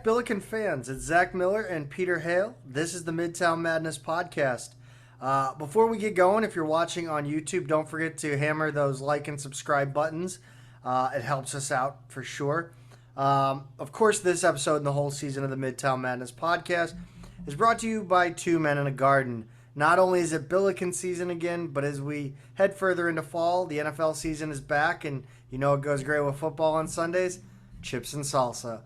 Billiken fans. It's Zach Miller and Peter Hale. This is the Midtown Madness Podcast. Before we get going, if you're watching on YouTube, don't forget to hammer those like and subscribe buttons. It helps us out for sure. Of course, this episode and the whole season of the Midtown Madness Podcast is brought to you by Two Men in a Garden. Not only is it Billiken season again, but as we head further into fall, the NFL season is back, and you know it goes great with football on Sundays, chips and salsa.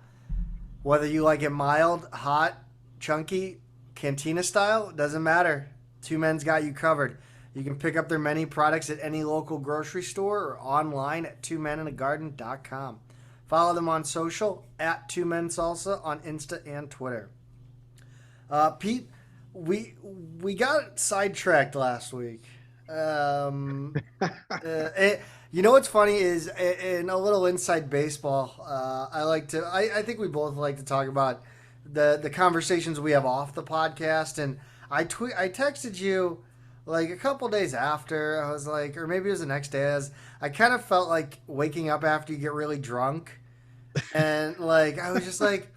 Whether you like it mild, hot, chunky, cantina style, doesn't matter. Two Men's got you covered. You can pick up their many products at any local grocery store or online at twomeningarden.com. Follow them on social at Two Men Salsa on Insta and Twitter. Pete, we got sidetracked last week. You know what's funny is in a little inside baseball. I think we both like to talk about the conversations we have off the podcast. And I texted you like a couple days after. I was like, or maybe it was the next day. I kind of felt like waking up after you get really drunk, and like I was just like,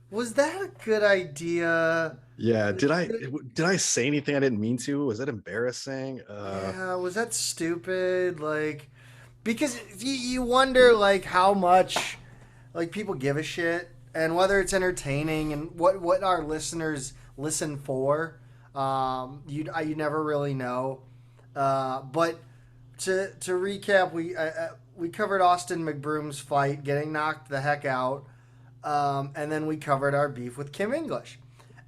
was that a good idea? Yeah. Did I say anything I didn't mean to? Was that embarrassing? Yeah, was that stupid? Like, because you wonder like how much like people give a shit and whether it's entertaining and what our listeners listen for. You never really know. But to recap, we covered Austin McBroom's fight, getting knocked the heck out, and then we covered our beef with Kim English.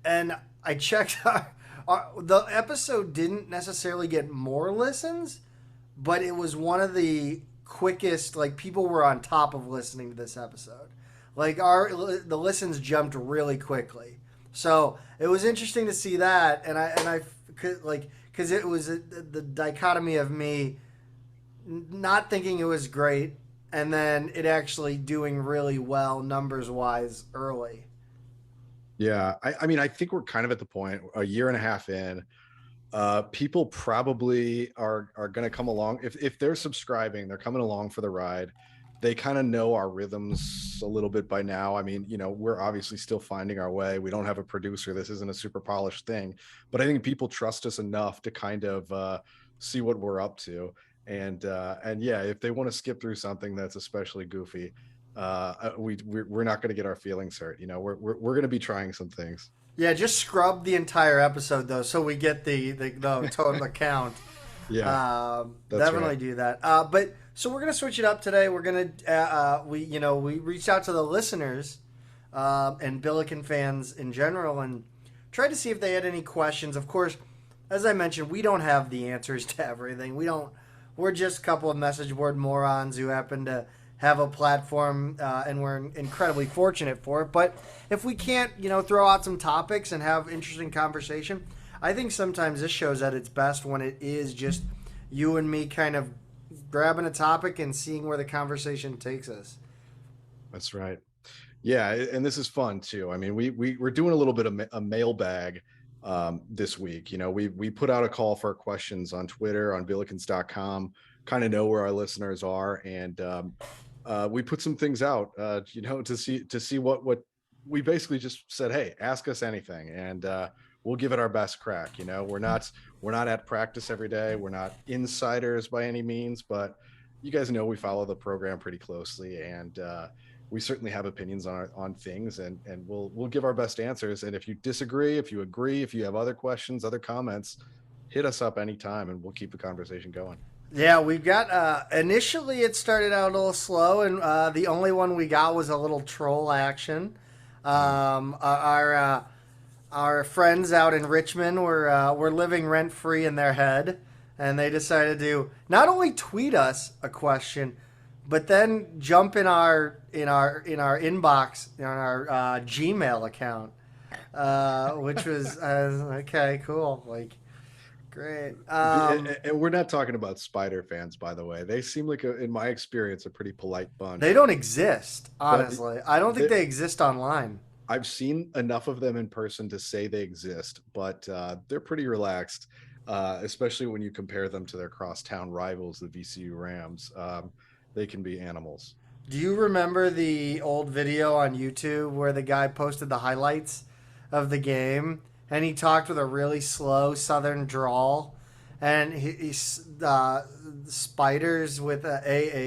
And I checked the episode didn't necessarily get more listens, but it was one of the quickest. Like people were on top of listening to this episode. Like the listens jumped really quickly. So it was interesting to see that, and I could like because it was the dichotomy of me not thinking it was great, and then it actually doing really well numbers wise early. Yeah. I mean, I think we're kind of at the point a year and a half in. People probably are going to come along. If they're subscribing, they're coming along for the ride. They kind of know our rhythms a little bit by now. I mean, you know, we're obviously still finding our way. We don't have a producer. This isn't a super polished thing, but I think people trust us enough to kind of see what we're up to. And yeah, if they want to skip through something that's especially goofy, we're not going to get our feelings hurt. You know, we're going to be trying some things. Yeah, just scrub the entire episode though, so we get the total account. Yeah, Definitely right. do that. But so we're gonna switch it up today. We're gonna we reached out to the listeners and Billiken fans in general and tried to see if they had any questions. Of course, as I mentioned, we don't have the answers to everything. We're just a couple of message board morons who happen to have a platform, and we're incredibly fortunate for it. But if we can't, throw out some topics and have interesting conversation, I think sometimes this show's at its best when it is just you and me kind of grabbing a topic and seeing where the conversation takes us. That's right. Yeah, and this is fun too. I mean, we're doing a little bit of a mailbag this week. You know, we put out a call for questions on Twitter, on Billikens.com, kind of know where our listeners are, and we put some things out, to see what we basically just said. Hey, ask us anything, and we'll give it our best crack. You know, we're not at practice every day. We're not insiders by any means, but you guys know we follow the program pretty closely, and we certainly have opinions on things, and we'll give our best answers. And if you disagree, if you agree, if you have other questions, other comments, hit us up anytime, and we'll keep the conversation going. Yeah, we've got, initially it started out a little slow, and the only one we got was a little troll action. Our friends out in Richmond were living rent-free in their head, and they decided to not only tweet us a question, but then jump in our inbox, in our Gmail account, which was, okay, cool, like, great. And we're not talking about Spider fans, by the way. They seem like, in my experience, a pretty polite bunch. They don't exist, honestly. I don't think they exist online. I've seen enough of them in person to say they exist, but they're pretty relaxed, especially when you compare them to their crosstown rivals, the VCU Rams. They can be animals. Do you remember the old video on YouTube where the guy posted the highlights of the game and he talked with a really slow southern drawl and he's spiders with a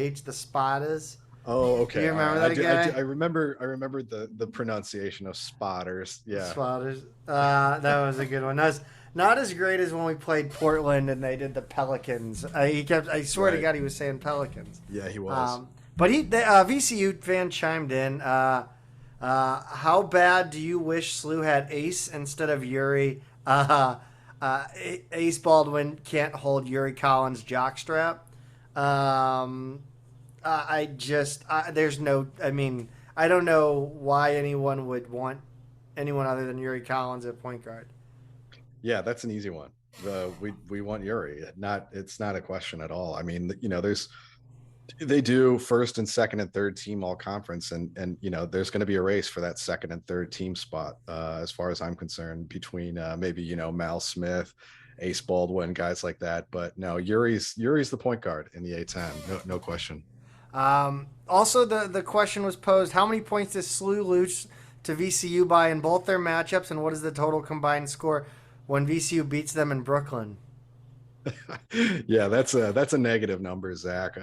AH, the spiders. Oh, Do okay. you All remember right. that guy? I remember. I remember the pronunciation of spotters. Yeah. Spiders. That was a good one. That was not as great as when we played Portland and they did the Pelicans. He kept. I swear to Right. God, he was saying Pelicans. Yeah, he was. But the VCU fan chimed in. How bad do you wish SLU had Ace instead of Yuri? Ace Baldwin can't hold Yuri Collins' jockstrap. There's no. I mean, I don't know why anyone would want anyone other than Yuri Collins at point guard. Yeah, that's an easy one. We want Yuri. It's not a question at all. I mean, they do first and second and third team all conference, and there's going to be a race for that second and third team spot. As far as I'm concerned, between maybe Mal Smith, Ace Baldwin, guys like that. But no, Yuri's the point guard in the A10. No question. Also, the question was posed: how many points does SLU lose to VCU by in both their matchups, and what is the total combined score when VCU beats them in Brooklyn? Yeah, that's a negative number, Zach.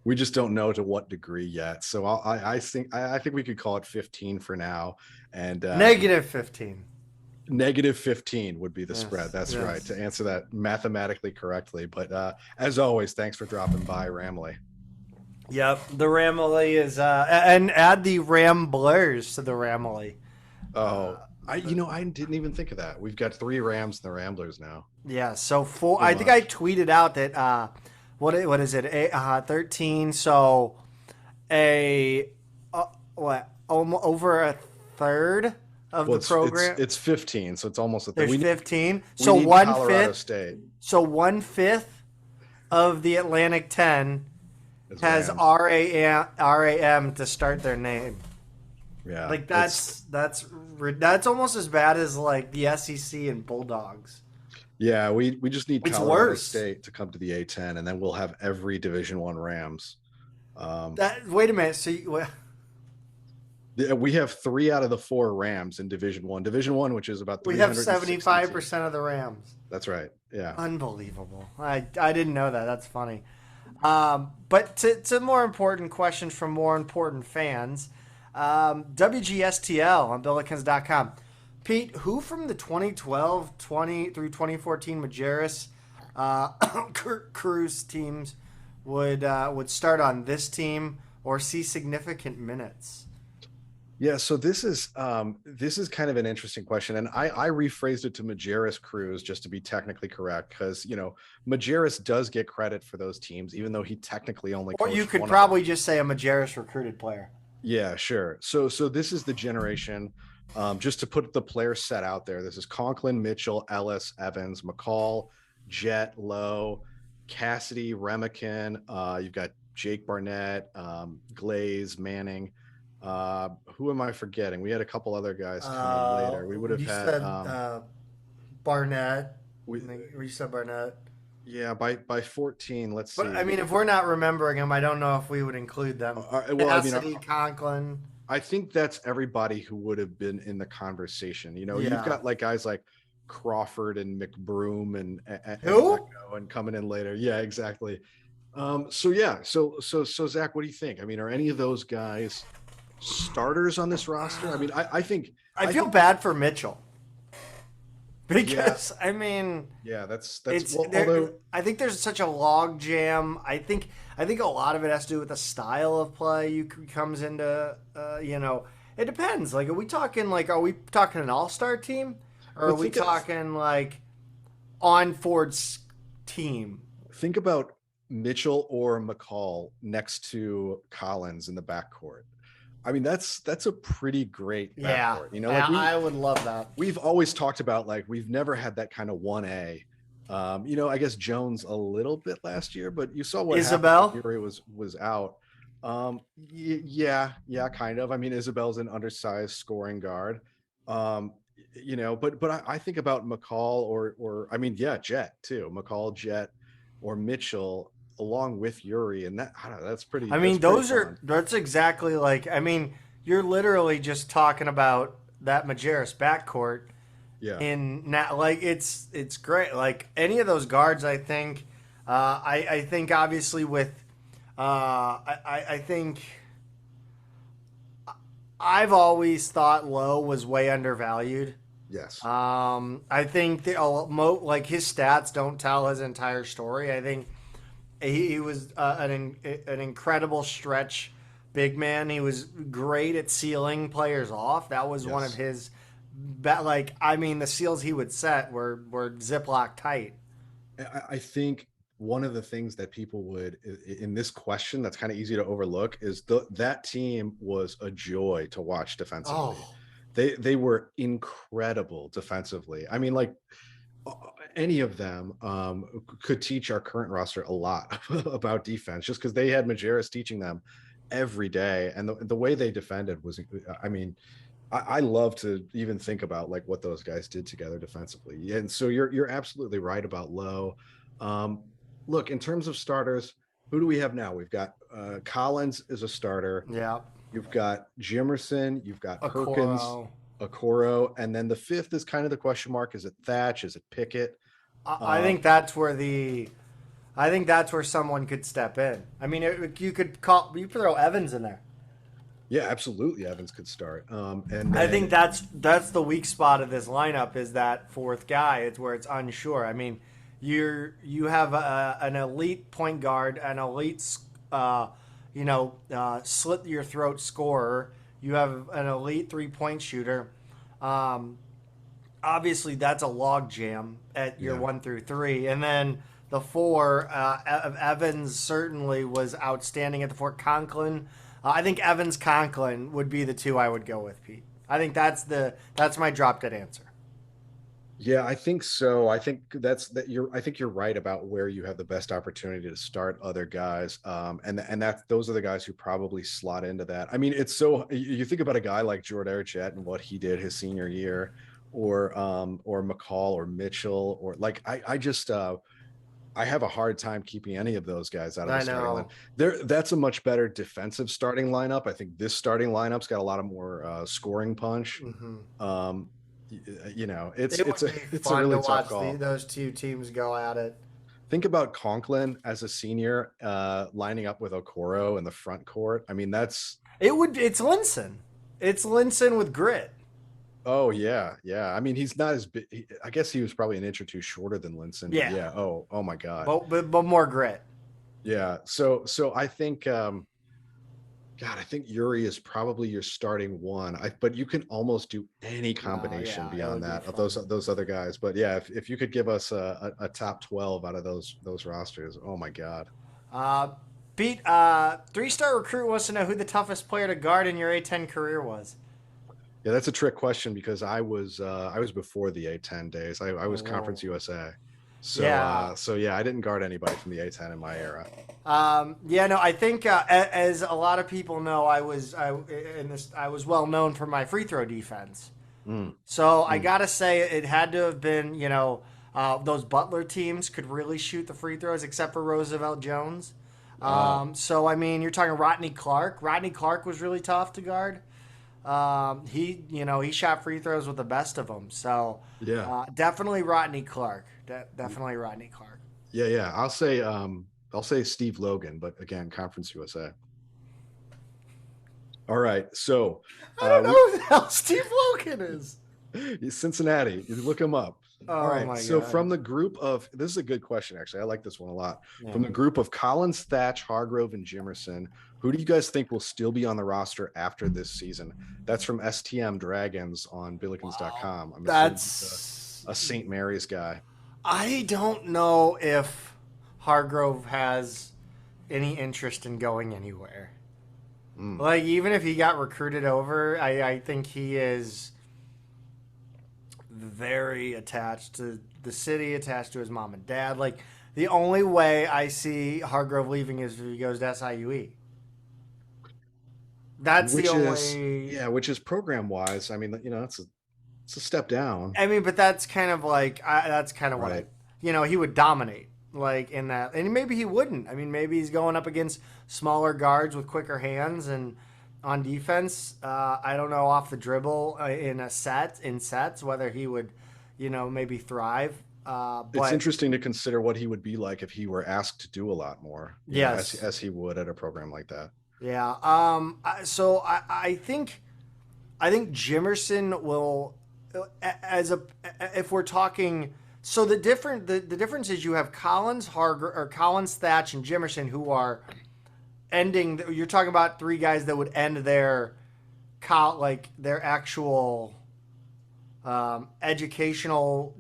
We just don't know to what degree yet. So I think we could call it 15 for now. And Negative 15. Negative 15 would be the Yes, spread. That's yes. right, to answer that mathematically correctly. But as always, thanks for dropping by, Ramley. Yep, the Ramley is and add the Ramblers to the Ramley. Oh, I didn't even think of that. We've got 3 Rams and the Ramblers now. Yeah, so I think I tweeted out that what is it? 13. So over a third of the program. It's 15, so it's almost a There's 15. We So need Colorado State. So 1/5 of the Atlantic 10 as has Rams. RAM to start their name. Yeah, Like that's almost as bad as like the SEC and Bulldogs. Yeah, we just need It's Colorado worse. State to come to the A10, and then we'll have every Division I Rams. Wait a minute. So We have 3 out of the 4 Rams in Division I. Division I, which is about we have 360 75% of the Rams. That's right. Yeah. Unbelievable. I didn't know that. That's funny. But to more important questions from more important fans, WGSTL on Billikens.com. Pete, who from the 2012 through 2014 Majerus Cruz teams would start on this team or see significant minutes? Yeah, so this is kind of an interesting question, and I rephrased it to Majerus Cruz just to be technically correct, because Majerus does get credit for those teams, even though he technically only. Or you could probably just say a Majerus recruited player. Yeah, sure. So this is the generation. Just to put the player set out there, this is Conklin, Mitchell, Ellis, Evans, McCall, Jet, Lowe, Cassidy, Remican. You've got Jake Barnett, Glaze, Manning. Who am I forgetting? We had a couple other guys coming later. We would have had said, Barnett. You said Barnett. Yeah, by 14. Let's see. But I mean, if we're not remembering them, I don't know if we would include them. Cassidy, Conklin. I think that's everybody who would have been in the conversation. You've got like guys like Crawford and McBroom and coming in later. Yeah, exactly. So Zach, what do you think? I mean, are any of those guys starters on this roster? I mean, I feel bad for Mitchell because I mean, yeah, that's I think there's such a log jam. I think a lot of it has to do with the style of play comes into. It depends. Like, are we talking an all-star team, or are we talking like on Ford's team? Think about Mitchell or McCall next to Collins in the backcourt. I mean, that's a pretty great backcourt. I would love that. We've always talked about we've never had that kind of 1A. I guess Jones a little bit last year, but you saw what Isabel happened. Yuri was out. Yeah, kind of. I mean, Isabel's an undersized scoring guard. But I think about McCall or Jet too. McCall, Jet, or Mitchell. along with Yuri, and that I don't know, I that's mean, pretty fun. that's exactly like, I mean, you're literally just talking about that Majerus backcourt Yeah. in now, like it's great. Like any of those guards, I think, I think obviously with, I think I've always thought Lowe was way undervalued. Yes. I think like his stats don't tell his entire story. I think he was an incredible stretch big man. He was great at sealing players off. That was one of Yes. his, like I mean, the seals he would set were Ziploc tight. I think one of the things that people would in this question that's kind of easy to overlook is that team was a joy to watch defensively. Oh, They were incredible defensively. I mean, like any of them could teach our current roster a lot about defense just because they had Majerus teaching them every day, and the way they defended was, I mean, I love to even think about like what those guys did together defensively. And so you're absolutely right about Lowe. Um, Look, in terms of starters, who do we have now? We've got Collins is a starter. yeah, You've got Jimerson. You've got Perkins, Okoro. Okoro, and then the fifth is kind of the question mark. Is it Thatch? Is it Pickett? I Um, think that's where I think that's where someone could step in. I mean, you could throw Evans in there. yeah, absolutely. Evans could start. And I think then that's the weak spot of this lineup is that fourth guy. It's where it's unsure. I mean, you have an elite point guard, an elite, slit your throat scorer. You have an elite 3-point shooter. Um, Obviously, that's a log jam at your yeah, 1 through 3, and then the four. Evans certainly was outstanding at the four. Conklin, I think Evans Conklin would be the two I would go with, Pete. I think that's my drop dead answer. yeah, I think so. I think I think you're right about where you have the best opportunity to start other guys. And that those are the guys who probably slot into that. I mean, it's so you think about a guy like Jordan Erchet and what he did his senior year, or McCall or Mitchell, or like I just I have a hard time keeping any of those guys out of the I starting line. know. That's a much better defensive starting lineup. I think this starting lineup's got a lot of more scoring punch. Hmm. Um, you know, it's It it's would a be it's a fun to really tough watch call. those two teams go at it. Think about Conklin as a senior lining up with Okoro in the front court. I mean, that's It's Linson. It's Linson with grit. oh yeah, yeah. I mean, he's not as big. I guess he was probably an inch or two shorter than Linson, but Yeah, yeah. Oh my God, but more grit. yeah. So I think God, I think Yuri is probably your starting one. But you can almost do any No, combination yeah, it beyond would be that of fun. those other guys. But yeah, if you could give us a top 12 out of those rosters, oh my God. Uh, Pete, 3-star recruit wants to know who the toughest player to guard in your A10 career was. Yeah, that's a trick question because I was before the A10 days. I was Oh, Conference USA. So yeah. so yeah, I didn't guard anybody from the A10 in my era. Yeah, no, I think as a lot of people know, I was well known for my free throw defense. Mm, So I mm. gotta say it had to have been, those Butler teams could really shoot the free throws, except for Roosevelt Jones. Ah, So I mean, you're talking Rodney Clark. Rodney Clark was really tough to guard. He shot free throws with the best of them. So yeah. definitely Rodney Clark. Definitely Rodney Clark. Yeah, yeah. I'll say Steve Logan, but again, Conference USA. All right. So I don't we know who the hell Steve Logan is. Cincinnati, you look him up. All Oh right. my So god. from the group of this is a good question, actually. I like this one a lot. Yeah. From the group of Collins, Thatch, Hargrove, and Jimerson, who do you guys think will still be on the roster after this season? That's from STM Dragons on Wow. Billikens.com. I'm assuming he's That's a St. Mary's guy. I don't know if Hargrove has any interest in going anywhere. Mm. Like even if he got recruited over, I think he is very attached to the city, attached to his mom and dad. Like the only way I see Hargrove leaving is if he goes to SIUE. That's the Which is only. yeah, which is program wise. I mean, you know, it's a step down, I mean, but that's kind of like that's kind of what I. right? He would dominate. like in that, and maybe he wouldn't. I mean, maybe he's going up against smaller guards with quicker hands and on defense. I don't know off the dribble in sets whether he would, maybe thrive. It's But interesting to consider what he would be like if he were asked to do a lot more, yes, as he would at a program like that. yeah. So I think Jimerson will, if we're talking. So the difference is you have Collins, Thatch, and Jimerson who are ending. You're talking about three guys that would end their their actual educational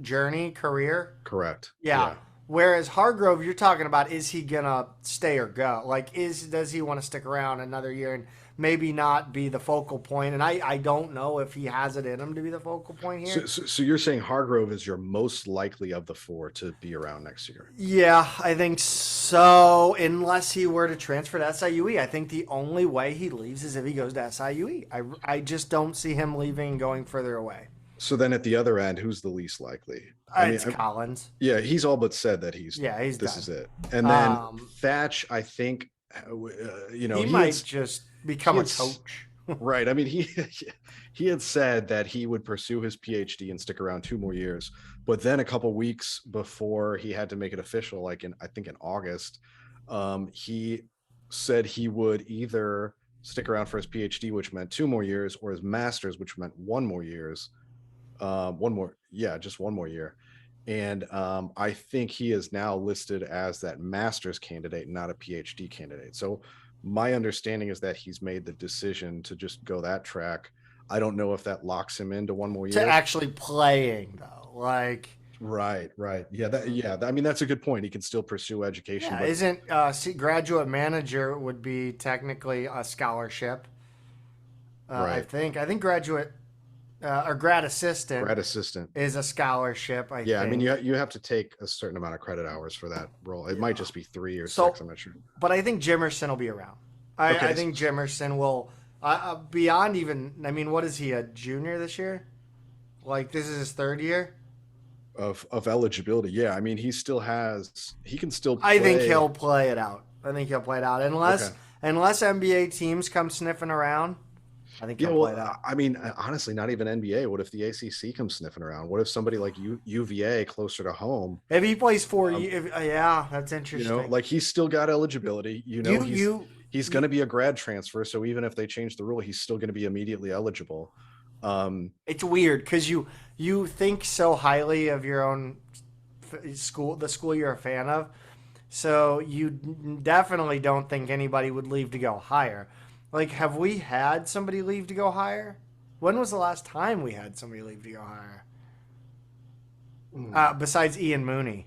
career. Correct. Yeah. Whereas Hargrove, you're talking about, is he gonna stay or go? Like, does he want to stick around another year and maybe not be the focal point? And I don't know if he has it in him to be the focal point here. So you're saying Hargrove is your most likely of the four to be around next year? Yeah, I think so. Unless he were to transfer to SIUE, I think the only way he leaves is if he goes to SIUE. I just don't see him leaving and going further away. So then at the other end, who's the least likely? It's Collins. Yeah, he's all but said that he's this done. is it. And then Thatch, I think, he might just become a coach. Right. I mean, he had said that he would pursue his PhD and stick around 2 more years. But then a couple weeks before he had to make it official, I think in August, he said he would either stick around for his PhD, which meant 2 more years, or his master's, which meant 1 more years. Just 1 more year. And I think he is now listed as that master's candidate, not a PhD candidate. So my understanding is that he's made the decision to just go that track. I don't know if that locks him into 1 more year. To actually playing, though. Like... Right. Yeah. I mean, that's a good point. He can still pursue education. Yeah, but... isn't graduate manager would be technically a scholarship. Right. I think graduate... or grad assistant is a scholarship. I think. I mean, you have to take a certain amount of credit hours for that role. It might just be 3 or 6. I'm not sure. But I think Jimerson will be around. I think Jimerson will beyond even. I mean, what is he, a junior this year? Like, this is his 3rd year of eligibility. Yeah, I mean, he can still play. I think he'll play it out. Unless NBA teams come sniffing around. I think he'll play it out. I mean, honestly, not even NBA. What if the ACC comes sniffing around? What if somebody like UVA closer to home? If he plays 4 years, that's interesting. Like, he's still got eligibility. He's going to be a grad transfer. So even if they change the rule, he's still going to be immediately eligible. It's weird because you think so highly of your own school, the school you're a fan of. So you definitely don't think anybody would leave to go higher. Like, have we had somebody leave to go higher? When was the last time we had somebody leave to go higher? Besides Ian Mooney.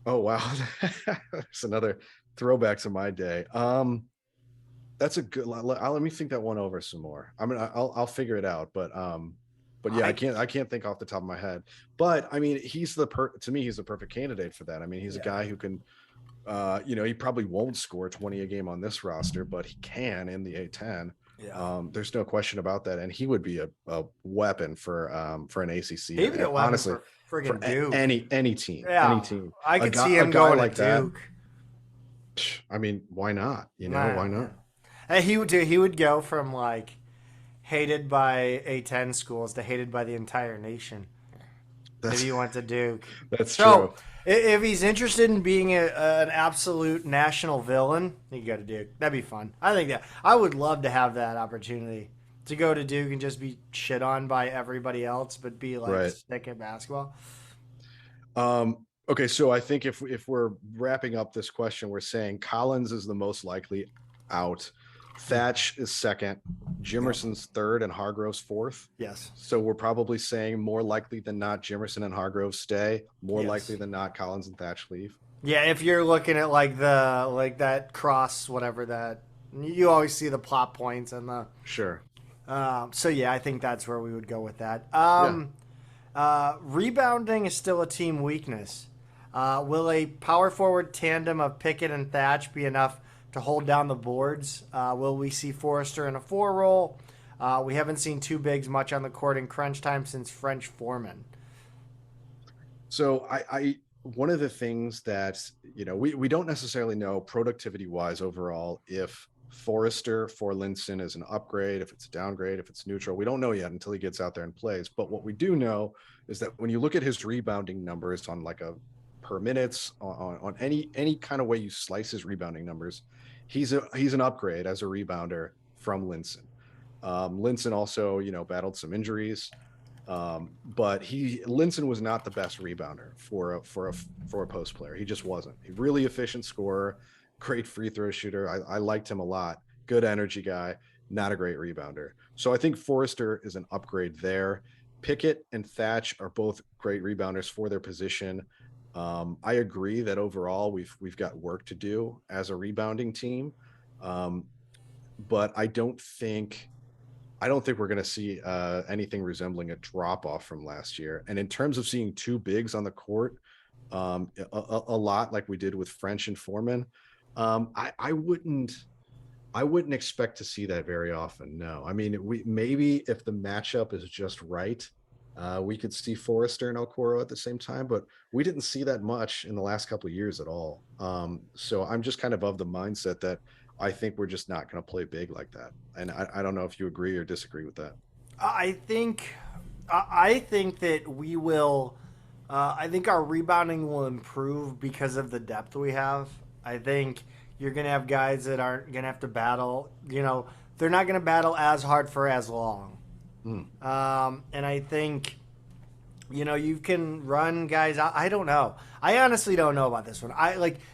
Oh, wow. That's another throwback to my day. That's a good. Let me think that one over some more. I mean, I'll figure it out, but yeah, I can't think off the top of my head. But I mean, to me, he's the perfect candidate for that. I mean, he's a guy who can. He probably won't score 20 a game on this roster, but he can in the A10. Yeah. There's no question about that, and he would be a weapon for an ACC. He'd be a weapon honestly for Duke. Any team. Yeah. Any team. I could see him going like to Duke. That, I mean, why not? Why not? And he would go from like hated by A10 schools to hated by the entire nation. If he went to Duke. That's true. If he's interested in being an absolute national villain, he could go to Duke. That'd be fun. I would love to have that opportunity to go to Duke and just be shit on by everybody else, but be like sick at basketball. Okay, so I think if we're wrapping up this question, we're saying Collins is the most likely out. Thatch is 2nd, Jimerson's 3rd, and Hargrove's 4th. Yes. So we're probably saying more likely than not Jimerson and Hargrove stay. More likely than not Collins and Thatch leave. Yeah, if you're looking at like that cross, whatever that, you always see the plot points and the. Sure. So yeah, I think that's where we would go with that. Rebounding is still a team weakness. Will a power forward tandem of Pickett and Thatch be enough to hold down the boards? Will we see Forrester in a 4 role? We haven't seen 2 bigs much on the court in crunch time since French Foreman. So one of the things that, we don't necessarily know productivity wise overall if Forrester for Linson is an upgrade, if it's a downgrade, if it's neutral. We don't know yet until he gets out there and plays. But what we do know is that when you look at his rebounding numbers on like a per minutes, on any kind of way you slice his rebounding numbers, he's an upgrade as a rebounder from Linson. Linson also, battled some injuries. But Linson was not the best rebounder for a post player. He just wasn't. A really efficient scorer, great free throw shooter. I liked him a lot. Good energy guy, not a great rebounder. So I think Forrester is an upgrade there. Pickett and Thatch are both great rebounders for their position. I agree that overall we've got work to do as a rebounding team. But I don't think we're going to see anything resembling a drop off from last year. And in terms of seeing two bigs on the court, a lot like we did with French and Foreman, I wouldn't expect to see that very often. No, I mean, maybe if the matchup is just right, we could see Forrester and Okoro at the same time, but we didn't see that much in the last couple of years at all. So I'm just kind of the mindset that I think we're just not going to play big like that. And I don't know if you agree or disagree with that. I think that we will. I think our rebounding will improve because of the depth we have. I think you're going to have guys that aren't going to have to battle. They're not going to battle as hard for as long. And I think, you can run guys out. I don't know. I honestly don't know about this one.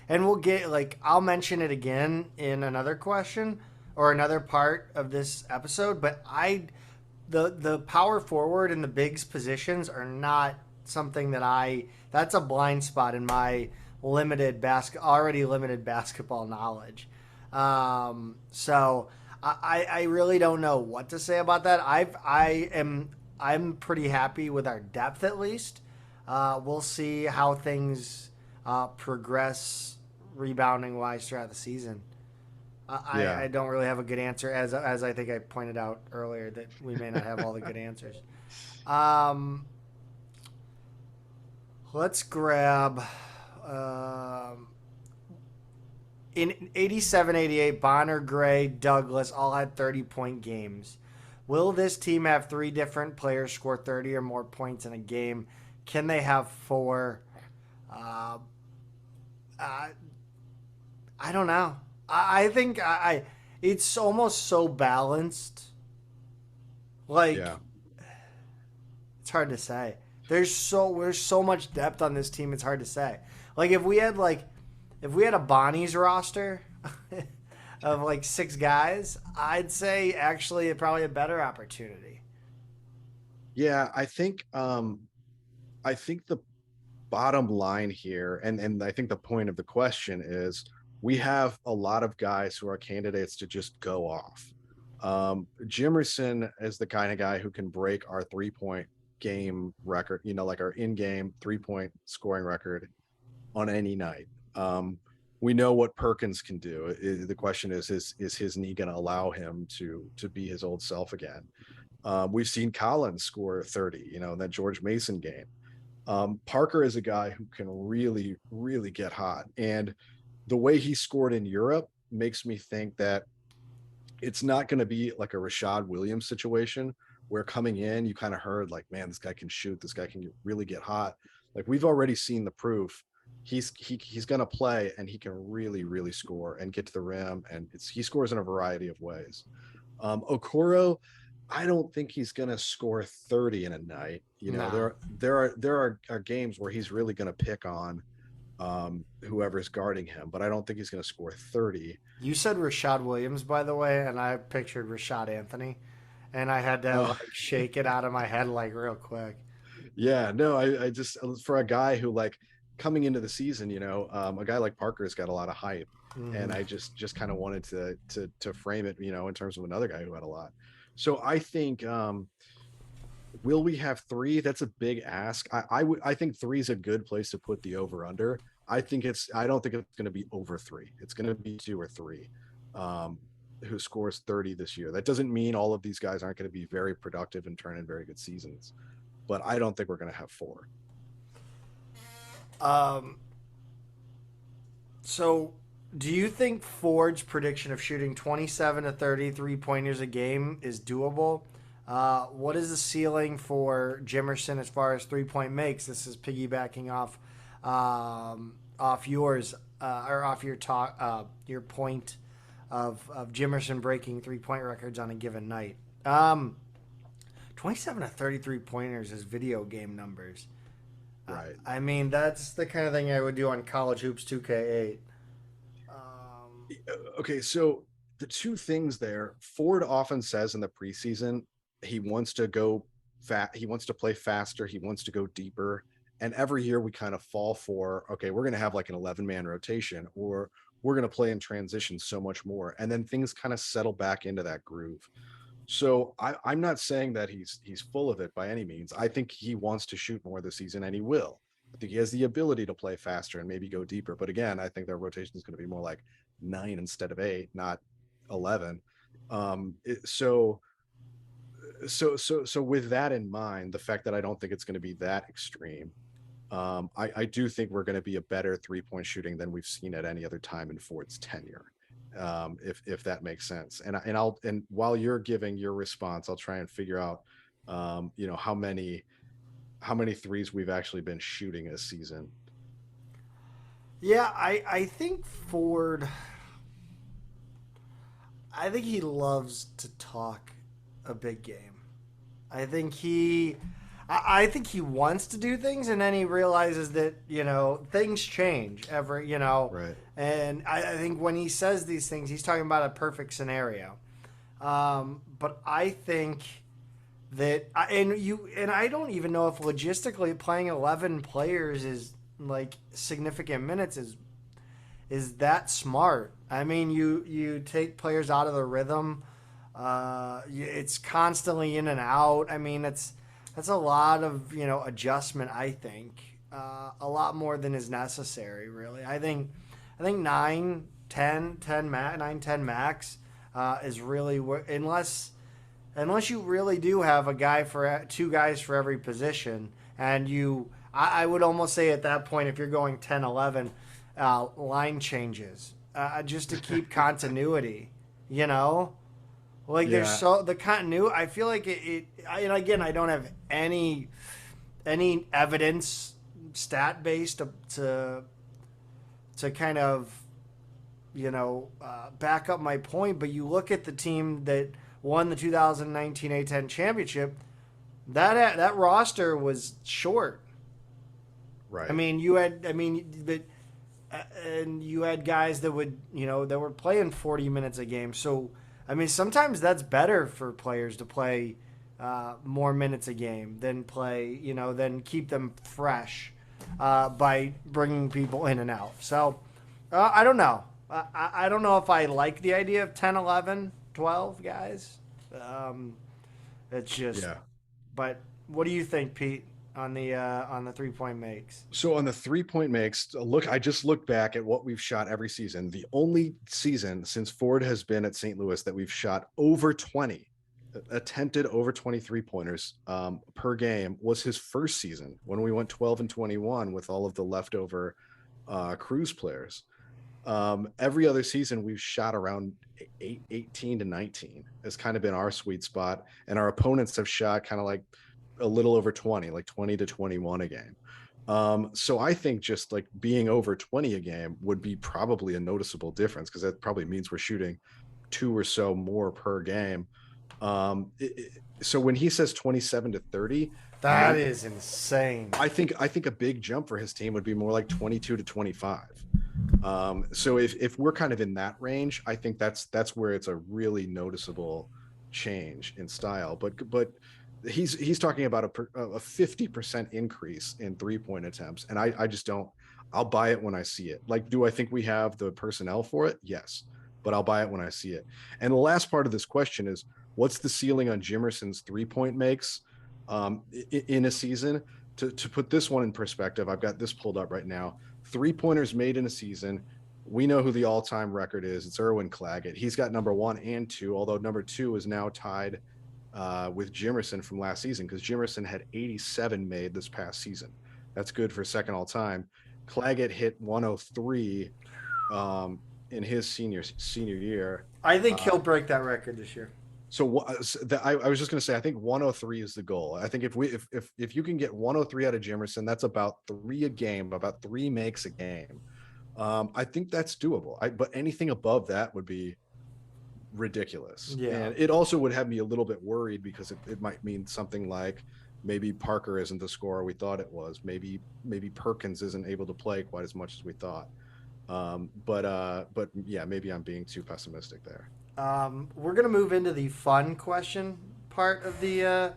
And we'll get, I'll mention it again in another question or another part of this episode. But the power forward and the bigs positions are not something that's a blind spot in my already limited basketball knowledge. So I really don't know what to say about that. I'm pretty happy with our depth at least. We'll see how things progress rebounding wise throughout the season. I don't really have a good answer, as I think I pointed out earlier that we may not have all the good answers. Let's grab in 87-88, Bonner, Gray, Douglas all had 30-point games. Will this team have three different players score 30 or more points in a game? Can they have four? I don't know. I think it's almost so balanced. It's hard to say. There's so much depth on this team. It's hard to say. If we had a Bonnie's roster of 6 guys, I'd say actually probably a better opportunity. Yeah, I think the bottom line here, and I think the point of the question is we have a lot of guys who are candidates to just go off. Jimerson is the kind of guy who can break our 3-point game record, our in-game 3-point scoring record on any night. We know what Perkins can do. The question is his knee going to allow him to be his old self again? We've seen Collins score 30, in that George Mason game. Parker is a guy who can really, really get hot. And the way he scored in Europe makes me think that it's not going to be like a Rashad Williams situation where coming in, you kind of heard man, this guy can shoot. This guy can really get hot. We've already seen the proof. He's going to play and he can really, really score and get to the rim. And he scores in a variety of ways. Okoro, I don't think he's going to score 30 in a night. There are games where he's really going to pick on whoever's guarding him, but I don't think he's going to score 30. You said Rashad Williams, by the way, and I pictured Rashad Anthony, and I had to shake it out of my head real quick. Yeah, no, I just, for a guy who coming into the season, a guy like Parker's got a lot of hype, and I just kind of wanted to frame it, in terms of another guy who had a lot. So I think, will we have 3? That's a big ask. I think 3 is a good place to put the over under. I don't think it's going to be over 3. It's going to be 2 or 3 who scores 30 this year. That doesn't mean all of these guys aren't going to be very productive and turn in very good seasons, but I don't think we're going to have 4. Um, so, do you think Ford's prediction of shooting 27 to 33 pointers a game is doable? What is the ceiling for Jimerson as far as 3-point makes? This is piggybacking off yours or off your point of Jimerson breaking 3-point records on a given night. 27 to 33 pointers is video game numbers. Right. I mean, that's the kind of thing I would do on College Hoops 2K8. Okay, so the two things there, Ford often says in the preseason he wants to go he wants to play faster, he wants to go deeper. And every year we kind of fall for, okay, we're going to have like an 11-man rotation, or we're going to play in transition so much more. And then things kind of settle back into that groove. So I'm not saying that he's full of it by any means. I think he wants to shoot more this season, and he will. I think he has the ability to play faster and maybe go deeper. But again, I think their rotation is going to be more like 9 instead of 8, not 11. So with that in mind, the fact that I don't think it's going to be that extreme, I do think we're going to be a better 3-point shooting than we've seen at any other time in Ford's tenure. If that makes sense. And while you're giving your response, I'll try and figure out, how many threes we've actually been shooting this season. Yeah, I think Ford. I think he loves to talk a big game. I think he wants to do things, and then he realizes that things change Right. And I think when he says these things, he's talking about a perfect scenario. But I think that I don't even know if logistically playing 11 players is like significant minutes is that smart. I mean, you take players out of the rhythm. It's constantly in and out. I mean, that's a lot of adjustment. I think a lot more than is necessary. Really, I think 9, 10 max is really unless you really do have a guy for 2 guys for every position, and I would almost say at that point, if you're going 10, 11, line changes just to keep continuity. Like Yeah. there's the continuity. I feel like and again, I don't have any evidence stat based to kind of back up my point. But you look at the team that won the 2019 A10 championship. That roster was short. Right. I mean, you had guys that were playing 40 minutes a game. So I mean, sometimes that's better for players to play more minutes a game than than keep them fresh by bringing people in and out. So I don't know. I don't know if I like the idea of 10, 11, 12 guys. It's just, Yeah. But what do you think, Pete, on the 3-point makes? So on the 3-point makes, I just looked back at what we've shot every season. The only season since Ford has been at St. Louis that we've shot over 20, attempted over 23 pointers per game was his first season when we went 12-21 with all of the leftover cruise players. Every other season we've shot around 18 to 19 has kind of been our sweet spot, and our opponents have shot kind of like a little over 20, like 20 to 21 a game. So I think just like being over 20 a game would be probably a noticeable difference, because that probably means we're shooting 2 or so more per game. So when he says 27 to 30, that is insane. I think a big jump for his team would be more like 22 to 25. So if we're kind of in that range, I think that's where it's a really noticeable change in style. But he's talking about a 50% increase in 3-point attempts, and I just don't. I'll buy it when I see it. Like, do I think we have the personnel for it? Yes, but I'll buy it when I see it. And the last part of this question is, what's the ceiling on Jimerson's 3-point makes in a season? To put this one in perspective, I've got this pulled up right now. 3-pointers made in a season. We know who the all-time record is. It's Erwin Claggett. He's got number 1 and 2, although number 2 is now tied with Jimerson from last season, because Jimerson had 87 made this past season. That's good for second all-time. Claggett hit 103 in his senior year. I think he'll break that record this year. So I was just going to say, I think 103 is the goal. I think if you can get 103 out of Jimerson, that's about 3 a game, about 3 makes a game. I think that's doable. But anything above that would be ridiculous. Yeah. And it also would have me a little bit worried because it might mean something like maybe Parker isn't the scorer we thought it was. Maybe Perkins isn't able to play quite as much as we thought. But yeah, maybe I'm being too pessimistic there. We're gonna move into the fun question part of the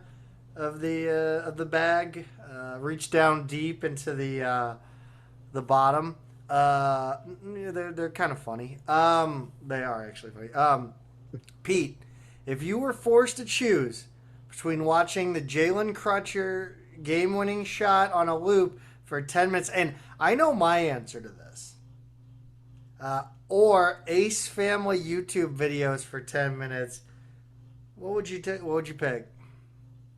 bag. Reach down deep into the bottom. They're kind of funny. They are actually funny. Pete, if you were forced to choose between watching the Jalen Crutcher game-winning shot on a loop for 10 minutes, and I know my answer to this, or Ace Family YouTube videos for 10 minutes, what would you pick?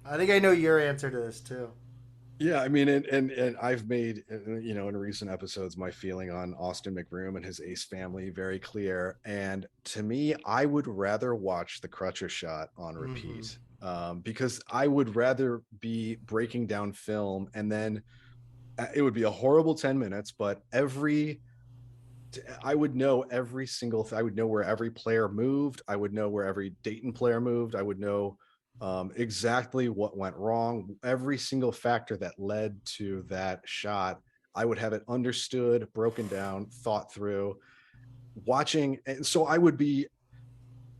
I think I know your answer to this too. Yeah, I mean, and I've made, in recent episodes, my feeling on Austin McBroom and his Ace Family very clear. And to me, I would rather watch the Crutcher shot on repeat, because I would rather be breaking down film, and then it would be a horrible 10 minutes, but I would know every single thing. I would know where every player moved. I would know where every Dayton player moved. I would know exactly what went wrong, every single factor that led to that shot. I would have it understood, broken down, thought through, watching. And so I would be,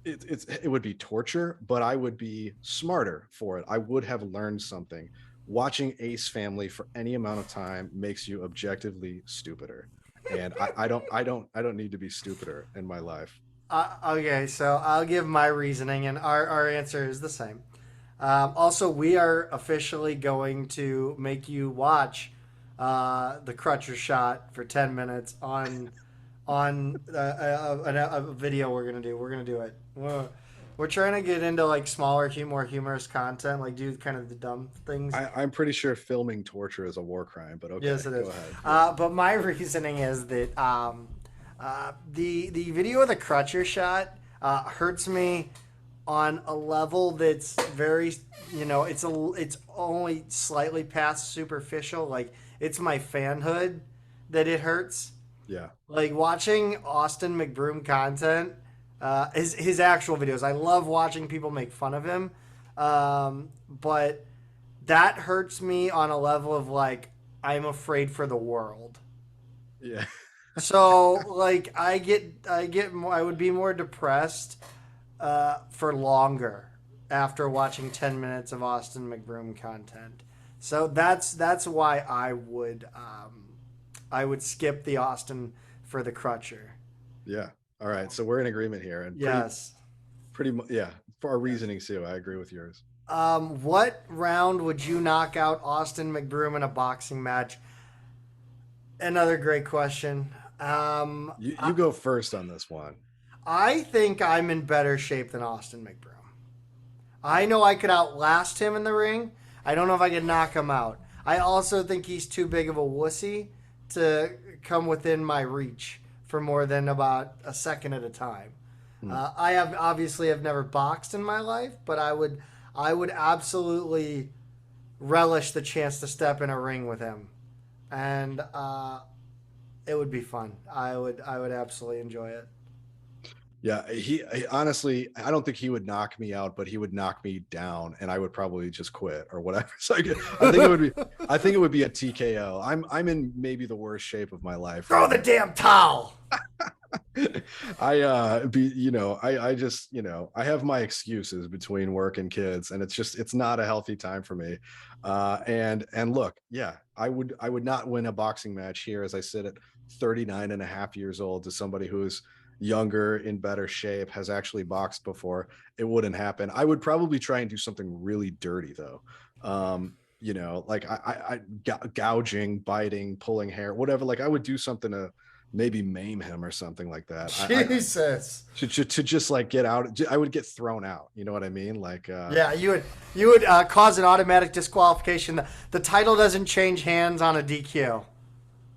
it would be torture, but I would be smarter for it. I would have learned something. Watching Ace Family for any amount of time makes you objectively stupider. And I don't need to be stupider in my life. Okay, so I'll give my reasoning, and our answer is the same. Also, we are officially going to make you watch the Crutcher shot for 10 minutes on a video we're going to do. We're going to do it. We're trying to get into like smaller, more humorous content, like do kind of the dumb things. I'm pretty sure filming torture is a war crime, but okay. Yes, it is. Go ahead. But my reasoning is that the video of the Crutcher shot hurts me on a level that's very, it's only slightly past superficial. Like, it's my fanhood that it hurts. Yeah. Like, watching Austin McBroom content, his actual videos. I love watching people make fun of him. But that hurts me on a level of, like, I'm afraid for the world. Yeah. So, like, I would be more depressed for longer after watching 10 minutes of Austin McBroom content. So that's why I would skip the Austin for the Crutcher. Yeah. All right. So we're in agreement here. And yes. Pretty much. Yeah. For our reasoning too, I agree with yours. What round would you knock out Austin McBroom in a boxing match? Another great question. You go first on this one. I think I'm in better shape than Austin McBroom. I know I could outlast him in the ring. I don't know if I could knock him out. I also think he's too big of a wussy to come within my reach for more than about a second at a time. I have never boxed in my life, but I would absolutely relish the chance to step in a ring with him, and it would be fun. I would absolutely enjoy it. Yeah, he honestly, I don't think he would knock me out, but he would knock me down, and I would probably just quit or whatever. So I think it would be a TKO. I'm in maybe the worst shape of my life. Throw the damn towel. I have my excuses between work and kids, and it's not a healthy time for me. And look, yeah, I would not win a boxing match here as I sit at 39 and a half years old to somebody who's younger, in better shape, has actually boxed before. It wouldn't happen. I would probably try and do something really dirty though. Like I gouging, biting, pulling hair, whatever. Like I would do something to maybe maim him or something like that. Jesus. To just like get out. I would get thrown out. You know what I mean? Like yeah, you would cause an automatic disqualification. The title doesn't change hands on a DQ.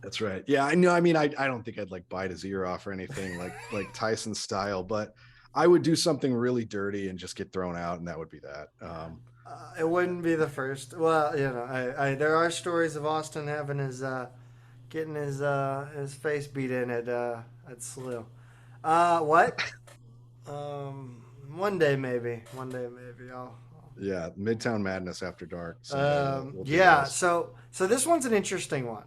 That's right. Yeah, I know. I mean, I don't think I'd like bite his ear off or anything like Tyson style, but I would do something really dirty and just get thrown out, and that would be that. It wouldn't be the first. Well, there are stories of Austin having getting his face beat in at SLU. What? One day maybe. One day maybe. Yeah, Midtown Madness after dark. We'll do Yeah. this. So this one's an interesting one,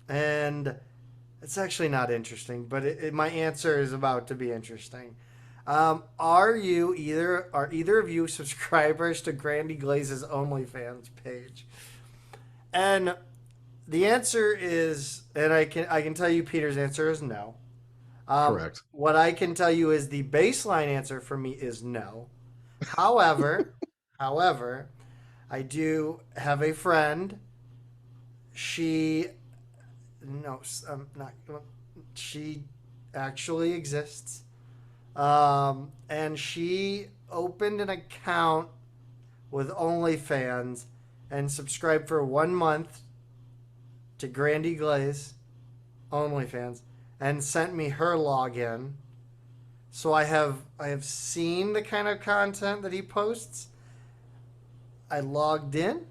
and it's actually not interesting, but my answer is about to be interesting. Are either of you subscribers to Grandy Glaze's OnlyFans page? And the answer is, and I can tell you Peter's answer is no. Correct. What I can tell you is the baseline answer for me is no. However, however, I do have a friend. She, no, I'm not. She actually exists. And she opened an account with OnlyFans and subscribed for 1 month to Grandy Glaze OnlyFans and sent me her login. So I have seen the kind of content that he posts. I logged in,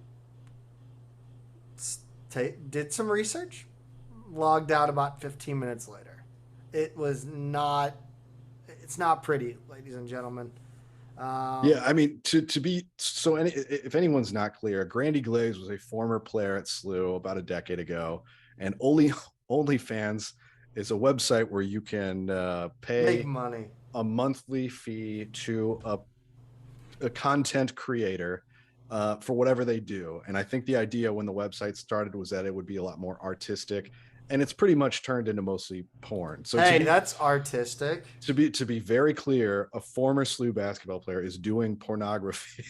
did some research, logged out about 15 minutes later. It's not pretty, ladies and gentlemen. Yeah, I mean, to be so, if anyone's not clear, Grandy Glaze was a former player at SLU about a decade ago, and OnlyFans is a website where you can pay Make money, a monthly fee to a content creator for whatever they do. And I think the idea when the website started was that it would be a lot more artistic, and it's pretty much turned into mostly porn. So that's artistic. To be very clear, a former SLU basketball player is doing pornography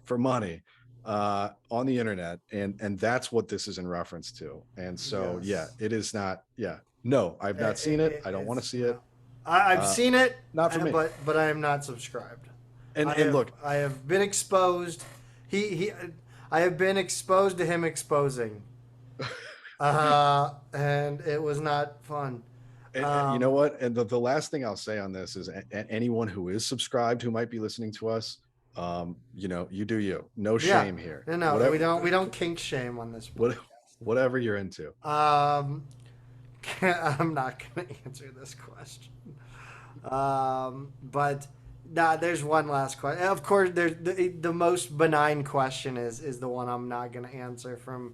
for money on the internet, and that's what this is in reference to. And so, Yes. yeah, it is not. Yeah, no, I've not seen it. I don't want to see it. I've seen it, not for me. But I am not subscribed. And look, I have been exposed. I have been exposed to him exposing. And it was not fun. And you know what? And the last thing I'll say on this is anyone who is subscribed who might be listening to us, you do you. No shame here. No, we don't kink shame on this podcast. Whatever you're into. I'm not going to answer this question. But there's one last question. Of course, there's the most benign question is the one I'm not going to answer from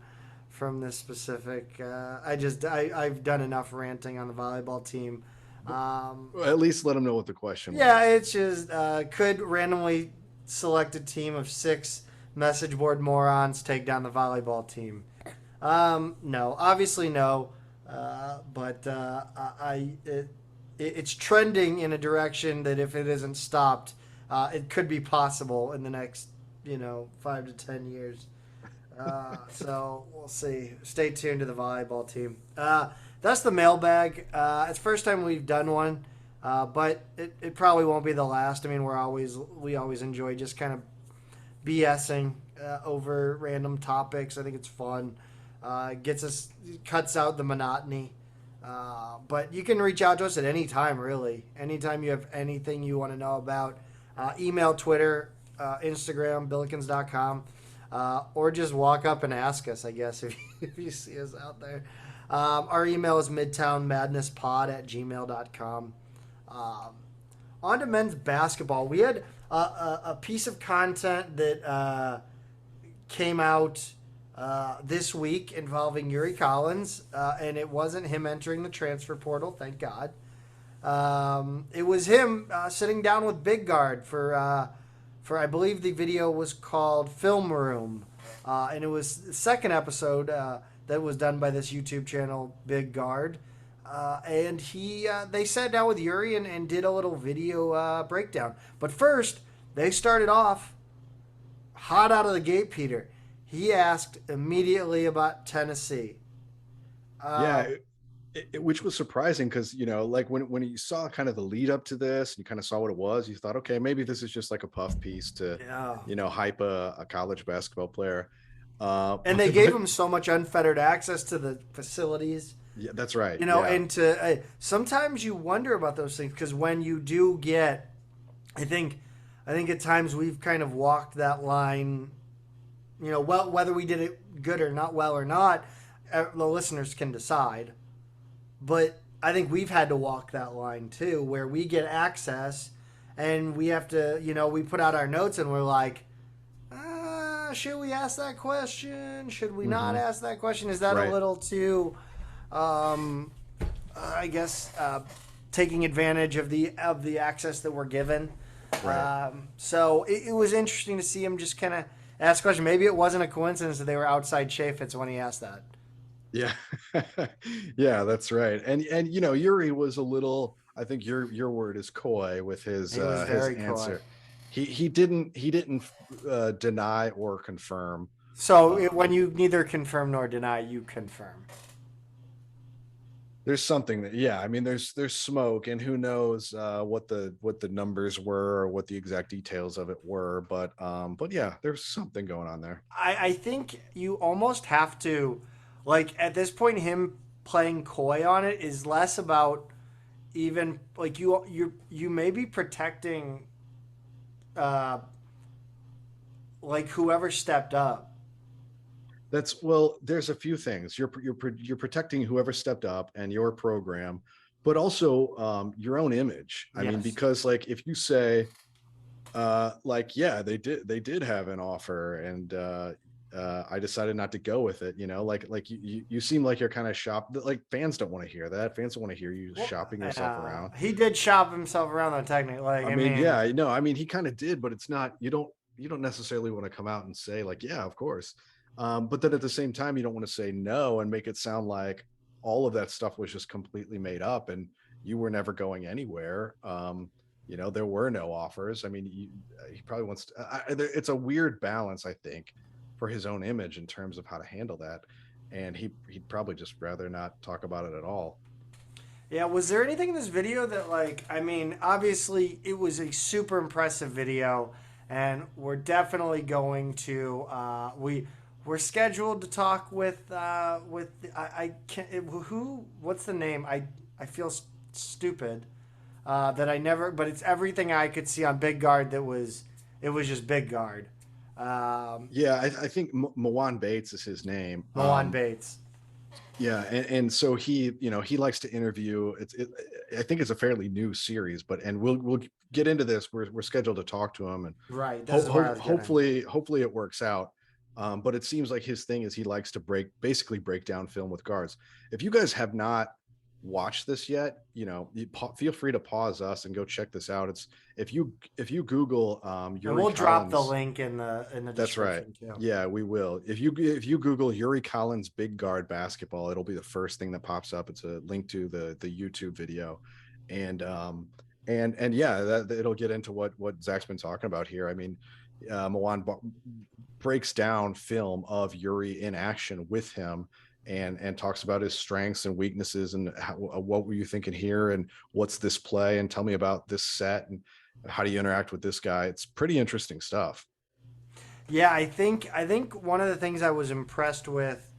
this specific. I've done enough ranting on the volleyball team. At least let them know what the question was. Yeah, it's just could randomly selected team of 6 message board morons take down the volleyball team? No, obviously no. But it's trending in a direction that if it isn't stopped, it could be possible in the next 5 to 10 years. So we'll see. Stay tuned to the volleyball team. That's the mailbag. It's the first time we've done one, but it probably won't be the last. I mean, we always enjoy just kind of BSing over random topics. I think it's fun. Cuts out the monotony. But you can reach out to us at any time, really. Anytime you have anything you want to know about. Email, Twitter, Instagram, Billikens.com. Or just walk up and ask us, I guess, if you see us out there. Our email is midtownmadnesspod@gmail.com. On to men's basketball. We had a piece of content that came out this week involving Yuri Collins, and it wasn't him entering the transfer portal, thank God. It was him sitting down with Big Guard for I believe the video was called Film Room, and it was the second episode that was done by this YouTube channel, Big Guard, and they sat down with Yuri and did a little video breakdown. But first, they started off hot out of the gate, Peter. He asked immediately about Tennessee. Which was surprising because, like when you saw kind of the lead up to this, and you kind of saw what it was, you thought, okay, maybe this is just like a puff piece to, hype a college basketball player. And they gave him so much unfettered access to the facilities Yeah, that's right. You know, Yeah. and to sometimes you wonder about those things because when you do get, I think, I think at times we've kind of walked that line. You know, well, whether we did it good or not, well or not, the listeners can decide. But I think we've had to walk that line too, where we get access and we have to, you know, we put out our notes and we're like, should we ask that question? Should we not Hmm. ask that question? Is that a Right. little too, um, I guess, taking advantage of the access that we're given? Right. So it was interesting to see him just kind of ask a question. Maybe it wasn't a coincidence that they were outside Chaffetz when he asked that. Yeah. Yeah, that's right. And you know, Yuri was a little, I think your word is coy with He was his very coy. answer. He didn't deny or confirm. So when Um, you neither confirm nor deny, you confirm. there's something that, yeah, I mean, there's smoke, and who knows what the numbers were or what the exact details of it were, but yeah, there's something going on there. I think you almost have to, like at this point, him playing coy on it is less about even like you may be protecting, uh, like whoever stepped up. That's, well, there's a few things. You're protecting whoever stepped up and your program, but also your own image. I mean, Yes. because like if you say like, yeah, they did have an offer, and I decided not to go with it, you know, like you seem like you're kind of like fans don't want to hear that. Fans don't want to hear you Well, shopping yourself around. he did shop himself around though. Technically, like I I mean, mean, yeah, I know. I mean, he kind of did, but it's not, you don't necessarily want to come out and say like, yeah, of course. But then at the same time, you don't want to say no and make it sound like all of that stuff was just completely made up and you were never going anywhere. You know, there were no offers. I mean, he probably wants to, it's a weird balance, I think, for his own image in terms of how to handle that. And he'd probably just rather not talk about it at all. yeah. Was there anything in this video that like I mean, obviously it was a super impressive video, and we're definitely going to we're scheduled to talk with I can't who what's the name I feel stupid that I never but it's everything I could see on Big Guard that was it was just Big Guard. Yeah, I think Mawan Bates is his name. Moan Bates. Yeah, and so he, you know, he likes to interview. I think it's a fairly new series, but and we'll get into this. We're scheduled to talk to him, and Right. This is where I was getting. hopefully it works out. But it seems like his thing is he likes to basically break down film with guards. If you guys have not watched this yet, you know, feel free to pause us and go check this out. It's if you Google And Yuri we'll drop the Collins. link in the That's right. description too. Yeah, we will. If you Google Yuri Collins big guard basketball, it'll be the first thing that pops up. It's a link to the YouTube video, and and yeah, it'll get into what Zach's been talking about here. I mean, Mawan breaks down film of Yuri in action with him, and talks about his strengths and weaknesses and what were you thinking here and what's this play and tell me about this set and how do you interact with this guy. It's pretty interesting stuff. Yeah, I think one of the things I was impressed with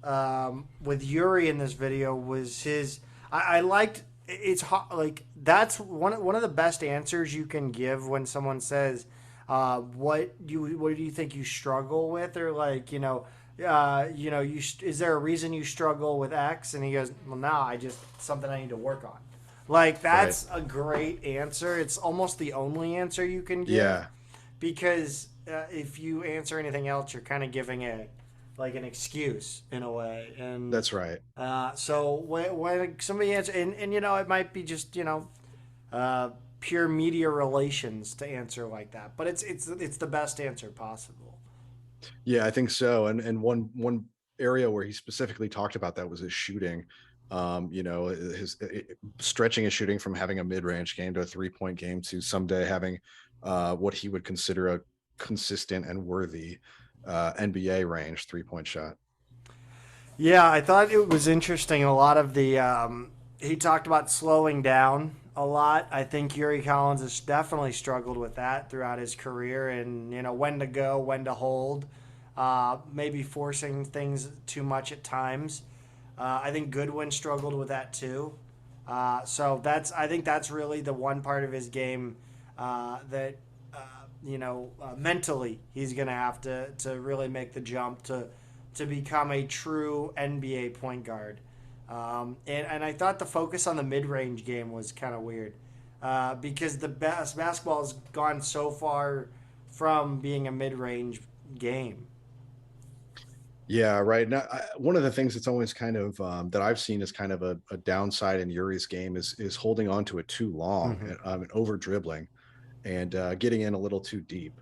Yuri in this video was his. I liked it's hot like that's one of the best answers you can give when someone says, what do you think you struggle with or like you know is there a reason you struggle with X and he goes well no I just something I need to work on. Like Right. that's a great answer. It's almost the only answer you can give Yeah, because if you answer anything else, you're kind of giving it like an excuse in a way. And that's right. so when somebody answers, and you know, it might be just uh, pure media relations to answer like that, but it's the best answer possible. Yeah, I think so. And one area where he specifically talked about that was his shooting. You know, his stretching his shooting from having a mid-range game to a three-point game to someday having what he would consider a consistent and worthy NBA range three-point shot. Yeah, I thought it was interesting. A lot of the he talked about slowing down a lot. I think Yuri Collins has definitely struggled with that throughout his career, and you know when to go, when to hold, maybe forcing things too much at times. I think Goodwin struggled with that too. So I think that's really the one part of his game that mentally he's going to have to really make the jump to become a true NBA point guard. And I thought the focus on the mid range game was kind of weird because the basketball has gone so far from being a mid range game. Yeah, right. Now, one of the things that's always kind of that I've seen as kind of a downside in Yuri's game is holding on to it too long and over dribbling and getting in a little too deep.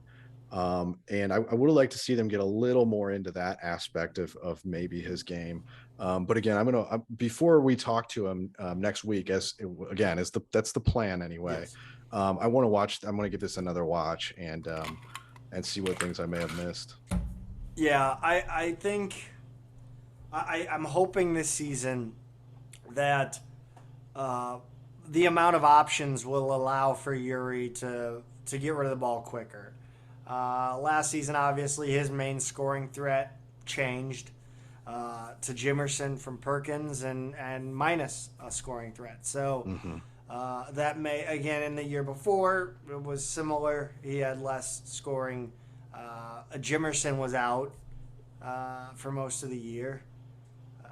And I would like to see them get a little more into that aspect of maybe his game. But again, before we talk to him next week, that's the plan anyway. Yes. I want to watch. I'm going to give this another watch and see what things I may have missed. Yeah, I think I'm hoping this season that the amount of options will allow for Yuri to get rid of the ball quicker. Last season, obviously, his main scoring threat changed to Jimerson from Perkins and minus a scoring threat. So that may, again, in the year before, it was similar. He had less scoring. Jimerson was out for most of the year.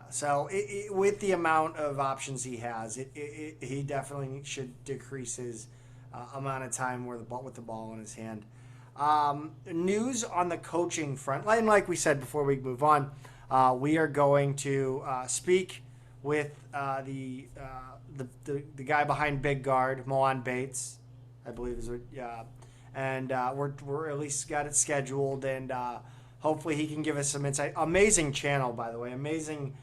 So with the amount of options he has, he definitely should decrease his amount of time with the ball in his hand. News on the coaching front, and like we said before we move on, we are going to speak with the guy behind Big Guard, Moan Bates, I believe is what. And we're at least got it scheduled, and hopefully he can give us some insight. Amazing channel, by the way. Amazing,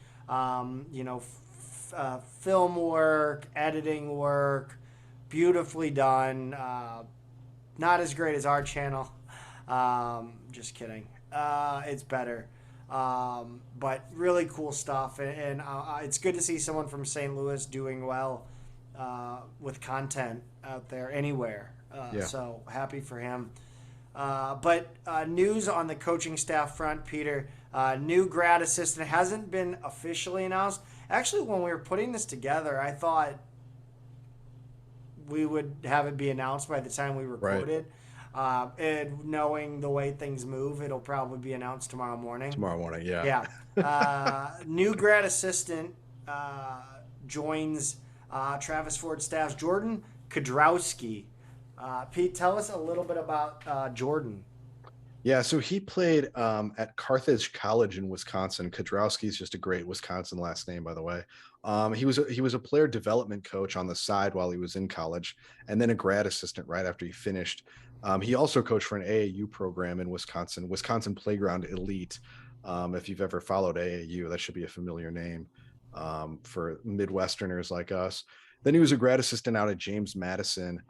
film work, editing work, beautifully done. Not as great as our channel. Just kidding. It's better. But really cool stuff, and it's good to see someone from St. Louis doing well with content out there anywhere. So happy for him. But news on the coaching staff front, Peter. New grad assistant hasn't been officially announced. Actually, when we were putting this together, I thought we would have it be announced by the time we recorded. Right. And knowing the way things move, it'll probably be announced tomorrow morning. Yeah. New grad assistant joins Travis Ford staff's Jordan Kodrowski. Pete, tell us a little bit about Jordan. Yeah, so he played at Carthage College in Wisconsin. Kodrowski is just a great Wisconsin last name, by the way. He was a player development coach on the side while he was in college, and then a grad assistant right after he finished. He also coached for an AAU program in Wisconsin Playground Elite. If you've ever followed AAU, that should be a familiar name for Midwesterners like us. Then he was a grad assistant out at James Madison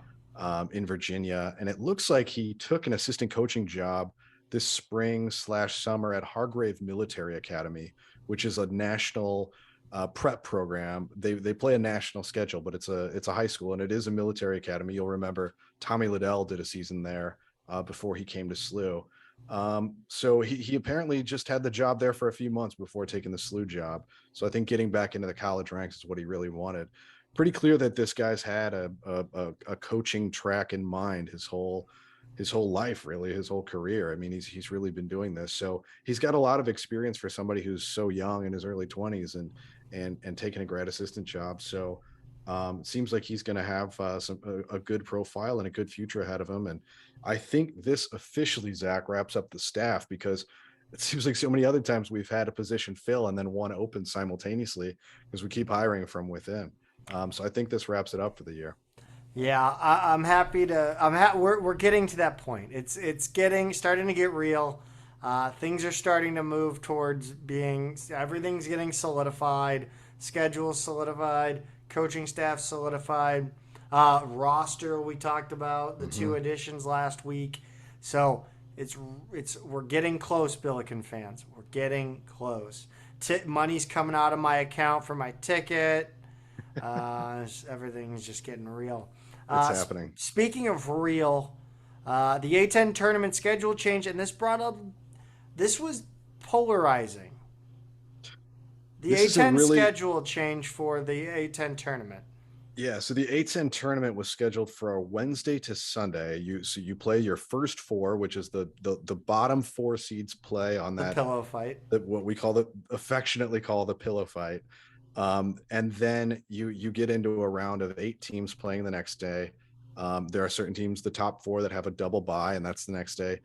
in Virginia, and it looks like he took an assistant coaching job this spring/summer at Hargrave Military Academy, which is a national prep program. They play a national schedule, but it's a high school and it is a military academy. You'll remember Tommy Liddell did a season there before he came to SLU. So he apparently just had the job there for a few months before taking the SLU job. So I think getting back into the college ranks is what he really wanted. Pretty clear that this guy's had a coaching track in mind his whole life, really, his whole career. I mean, he's really been doing this. So he's got a lot of experience for somebody who's so young in his early 20s and taking a grad assistant job. So it seems like he's going to have a good profile and a good future ahead of him. And I think this officially, Zach, wraps up the staff, because it seems like so many other times we've had a position fill and then one open simultaneously because we keep hiring from within. So I think this wraps it up for the year. Yeah, I'm happy to. We're getting to that point. It's starting to get real. Things are starting to move towards everything's getting solidified. Schedule solidified. Coaching staff solidified. Roster we talked about the two additions last week. So we're getting close, Billiken fans. We're getting close. Money's coming out of my account for my ticket. Everything's just getting real. It's happening. Speaking of real, the A10 tournament schedule change, and this was polarizing. The This is a A10 really schedule change for the A10 tournament. Yeah, so the A10 tournament was scheduled for a Wednesday to Sunday. You play your first four, which is the bottom four seeds play on The that pillow fight. what we call the affectionately call the pillow fight. And then you get into a round of 8 teams playing the next day. There are certain teams, the top four, that have a double bye, and that's the next day.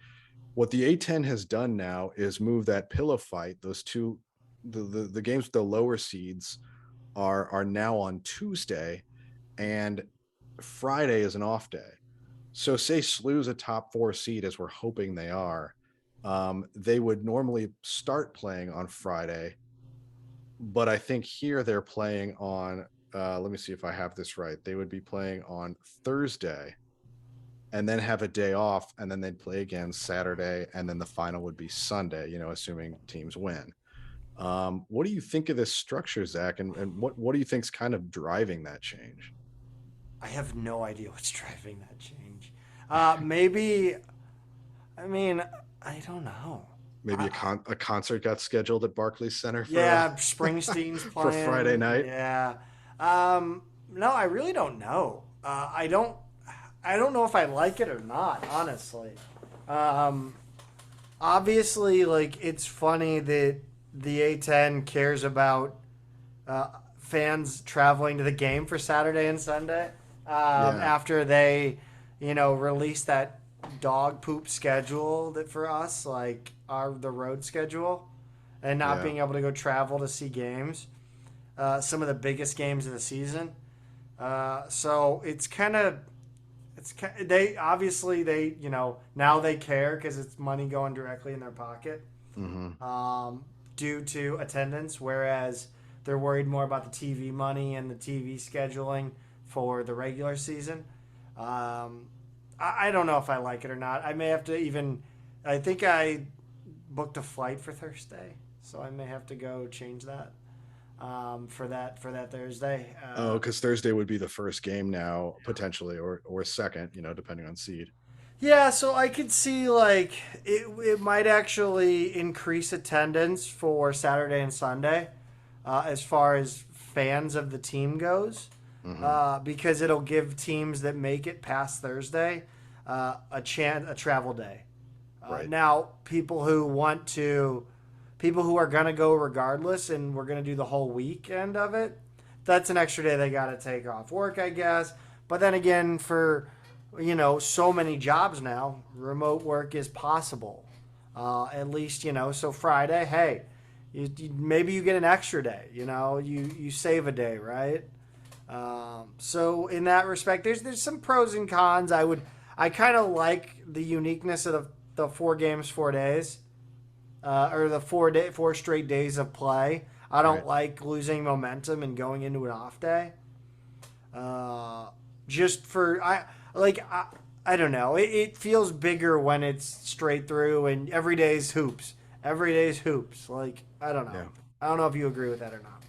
What the A10 has done now is move that pillow fight, those two, the games with the lower seeds are now on Tuesday, and Friday is an off day. So say SLU's a top four seed, as we're hoping they are. They would normally start playing on Friday, but I think here they're playing on, let me see if I have this right. They would be playing on Thursday and then have a day off, and then they'd play again Saturday, and then the final would be Sunday, assuming teams win. What do you think of this structure, Zach? And what do you think's kind of driving that change? I have no idea what's driving that change. Maybe, I mean, I don't know. Maybe a concert got scheduled at Barclays Center for Springsteen's for playing Friday night. Yeah. No, I really don't know. I don't know if I like it or not, honestly. Obviously, like, it's funny that the A10 cares about fans traveling to the game for Saturday and Sunday after they, release that dog poop schedule that for us, like, the road schedule, and not being able to go travel to see games, some of the biggest games of the season. So it's kind of, they obviously now they care because it's money going directly in their pocket, due to attendance, whereas they're worried more about the TV money and the TV scheduling for the regular season. I don't know if I like it or not. I may have to I think I booked a flight for Thursday, so I may have to go change that for that Thursday. Because Thursday would be the first game now, potentially, or second, depending on seed. Yeah, so I could see, like, it might actually increase attendance for Saturday and Sunday, as far as fans of the team goes, because it'll give teams that make it past Thursday a travel day. Right. Now, people who are going to go regardless, and we're going to do the whole weekend of it, that's an extra day they got to take off work, I guess. But then again, for so many jobs now, remote work is possible. At least, so Friday, hey, maybe you get an extra day, you save a day, right? So in that respect, there's some pros and cons. I kind of like the uniqueness of the 4 games, 4 days, or the 4 straight days of play. I don't like losing momentum and going into an off day. I don't know. It feels bigger when it's straight through and every day's hoops. Every day's hoops. Like, I don't know. Yeah. I don't know if you agree with that or not.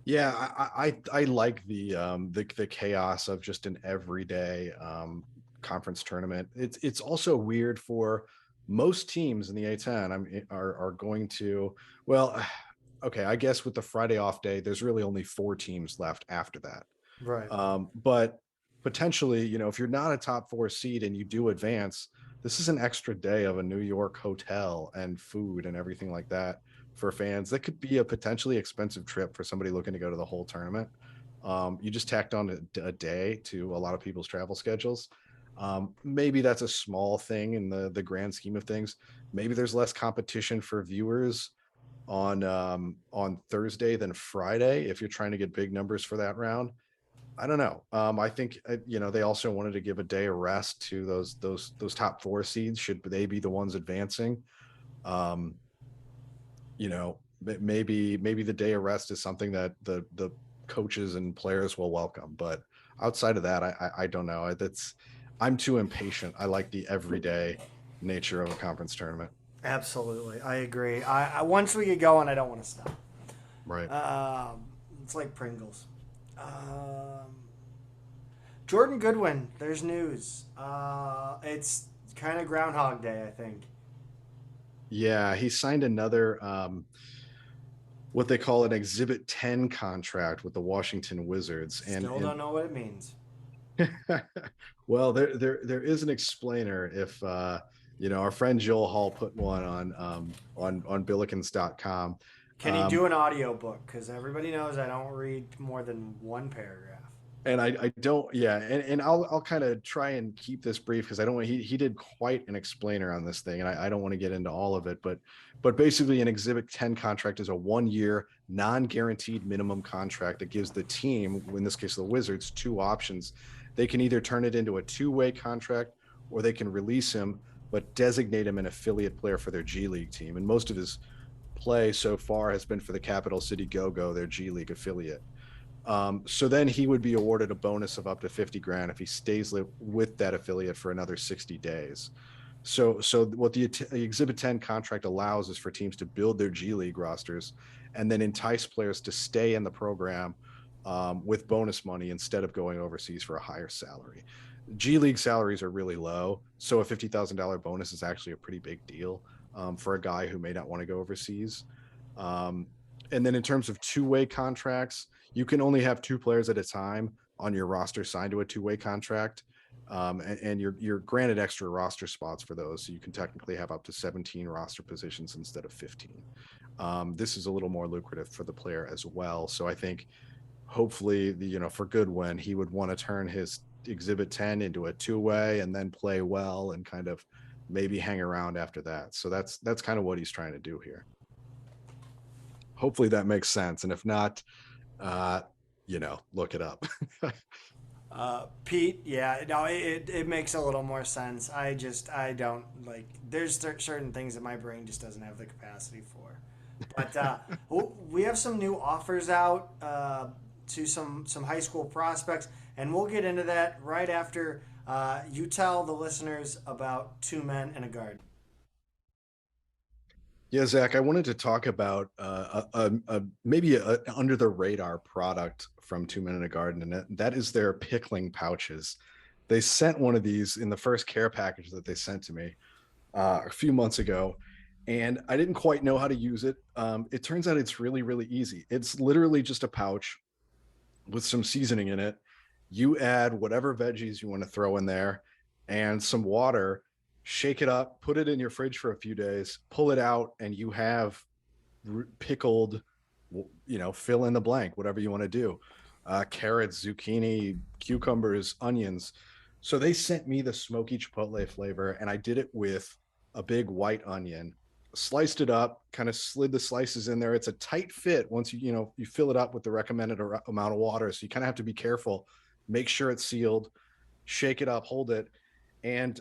Yeah, I like the chaos of just an everyday conference tournament. It's also weird for most teams in the A10 are going to, well, okay, I guess with the Friday off day, there's really only 4 teams left after that. Right. But potentially, if you're not a top 4 seed and you do advance, this is an extra day of a New York hotel and food and everything like that for fans. That could be a potentially expensive trip for somebody looking to go to the whole tournament. You just tacked on a day to a lot of people's travel schedules. Maybe that's a small thing in the grand scheme of things. Maybe there's less competition for viewers on Thursday than Friday if you're trying to get big numbers for that round. I don't know. I think they also wanted to give a day of rest to those top 4 seeds should they be the ones advancing. Maybe the day of rest is something that the coaches and players will welcome. But outside of that, I don't know. I'm too impatient. I like the everyday nature of a conference tournament. Absolutely, I agree. I once we get going, I don't want to stop. Right. It's like Pringles. Jordan Goodwin, there's news. It's kind of Groundhog Day, I think. Yeah, he signed another what they call an Exhibit 10 contract with the Washington Wizards. Still don't know what it means. Well, there is an explainer. If our friend Joel Hall put one on Billikens.com. Can you do an audio book? Because everybody knows I don't read more than one paragraph. And I don't, yeah, and I'll kind of try and keep this brief because I don't want he did quite an explainer on this thing, and I don't want to get into all of it, but basically an Exhibit 10 contract is a 1-year non-guaranteed minimum contract that gives the team, in this case the Wizards, two options. They can either turn it into a 2-way contract, or they can release him but designate him an affiliate player for their G League team. And most of his play so far has been for the Capital City Go-Go, their G League affiliate. So then he would be awarded a bonus of up to $50,000 if he stays with that affiliate for another 60 days. So what the Exhibit 10 contract allows is for teams to build their G League rosters and then entice players to stay in the program with bonus money instead of going overseas for a higher salary. G League salaries are really low, so a $50,000 bonus is actually a pretty big deal for a guy who may not want to go overseas. And then in terms of 2-way contracts, you can only have 2 players at a time on your roster signed to a 2-way contract. And you're granted extra roster spots for those. So you can technically have up to 17 roster positions instead of 15. This is a little more lucrative for the player as well. So I think hopefully for Goodwin, he would want to turn his Exhibit 10 into a 2-way and then play well and kind of maybe hang around after that. So that's kind of what he's trying to do here. Hopefully that makes sense. And if not, look it up. Pete, yeah, no, it makes a little more sense. I don't like, there's certain things that my brain just doesn't have the capacity for. But we have some new offers out to some high school prospects, and we'll get into that right after you tell the listeners about 2 men and a guard. Yeah, Zach, I wanted to talk about maybe a under the radar product from 2 Men and a Garden, and that is their pickling pouches. They sent one of these in the first care package that they sent to me a few months ago, and I didn't quite know how to use it. It turns out it's really, really easy. It's literally just a pouch with some seasoning in it. You add whatever veggies you want to throw in there and some water. Shake it up, put it in your fridge for a few days, pull it out, and you have pickled, fill in the blank, whatever you want to do. Carrots, zucchini, cucumbers, onions. So they sent me the smoky chipotle flavor, and I did it with a big white onion, sliced it up, kind of slid the slices in there. It's a tight fit once you fill it up with the recommended amount of water. So you kind of have to be careful, make sure it's sealed, shake it up, hold it. And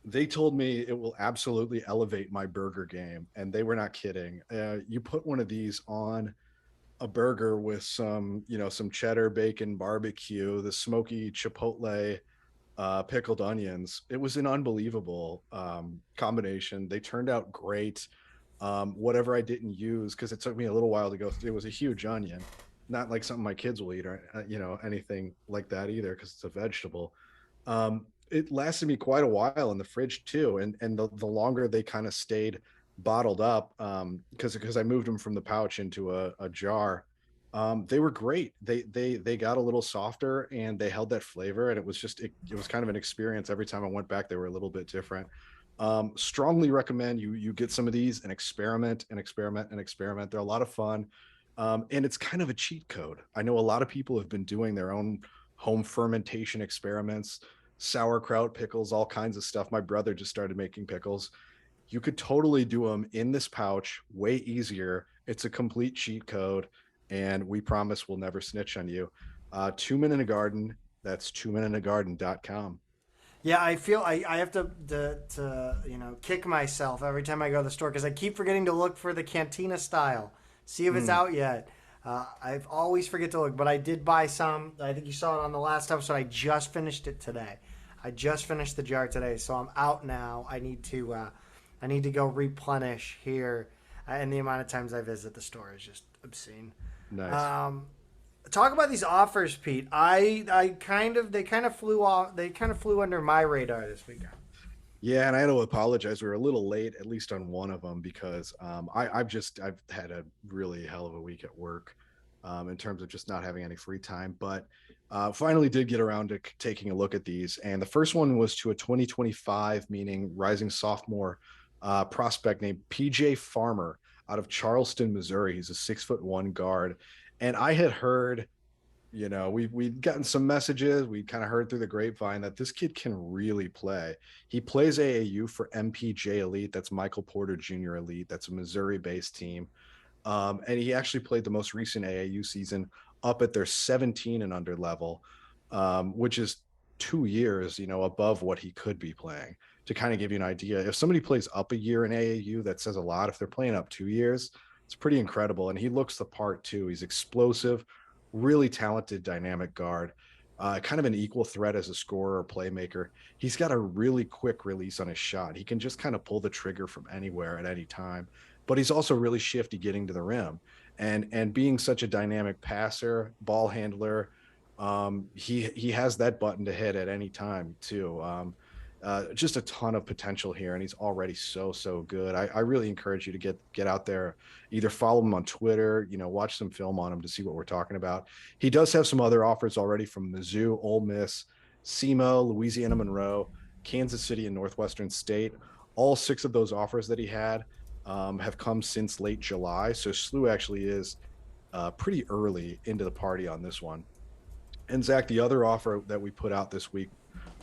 they told me it will absolutely elevate my burger game, and they were not kidding. You put one of these on a burger with some cheddar, bacon, barbecue, the smoky chipotle, pickled onions. It was an unbelievable combination. They turned out great. Whatever I didn't use, because it took me a little while to go through, it was a huge onion, not like something my kids will eat or anything like that either, because it's a vegetable. It lasted me quite a while in the fridge too, and the longer they kind of stayed bottled up, because I moved them from the pouch into a jar, they were great. They got a little softer and they held that flavor, and it was kind of an experience. Every time I went back, they were a little bit different. Strongly recommend you get some of these and experiment. They're a lot of fun, and it's kind of a cheat code. I know a lot of people have been doing their own home fermentation experiments, sauerkraut, pickles, all kinds of stuff. My brother just started making pickles. You could totally do them in this pouch, way easier. It's a complete cheat code, and we promise we'll never snitch on you. 2 Men in a Garden. That's 2meninagarden.com. Yeah, I feel I have to kick myself every time I go to the store, because I keep forgetting to look for the Cantina style, see if it's out yet. I've always forget to look, but I did buy some. I think you saw it on the last episode. I just finished it today. I just finished the jar today, so I'm out now. I need to go replenish here, and the amount of times I visit the store is just obscene. Nice. Talk about these offers, Pete. They kind of flew under my radar this weekend. Yeah, and I had to apologize. We were a little late, at least on one of them, because I've had a really hell of a week at work in terms of just not having any free time. But finally did get around to taking a look at these. And the first one was to a 2025, meaning rising sophomore prospect named PJ Farmer out of Charleston, Missouri. He's a 6'1" guard. And I had heard, we'd gotten some messages. We kind of heard through the grapevine that this kid can really play. He plays AAU for MPJ Elite. That's Michael Porter Jr. Elite. That's a Missouri-based team. And he actually played the most recent AAU season up at their 17 and under level, which is 2 years, above what he could be playing. To kind of give you an idea, if somebody plays up a year in AAU, that says a lot. If they're playing up 2 years, it's pretty incredible. And he looks the part too. He's explosive, really talented, dynamic guard, kind of an equal threat as a scorer or playmaker. He's got a really quick release on his shot. He can just kind of pull the trigger from anywhere at any time, but he's also really shifty getting to the rim, and being such a dynamic passer, ball handler. He has that button to hit at any time too. Just a ton of potential here, and he's already so good. I really encourage you to get out there, either follow him on Twitter, watch some film on him to see what we're talking about. He does have some other offers already from Mizzou, Ole Miss, SEMO, Louisiana Monroe, Kansas City, and Northwestern State. All 6 of those offers that he had have come since late July. So SLU actually is pretty early into the party on this one. And Zach, the other offer that we put out this week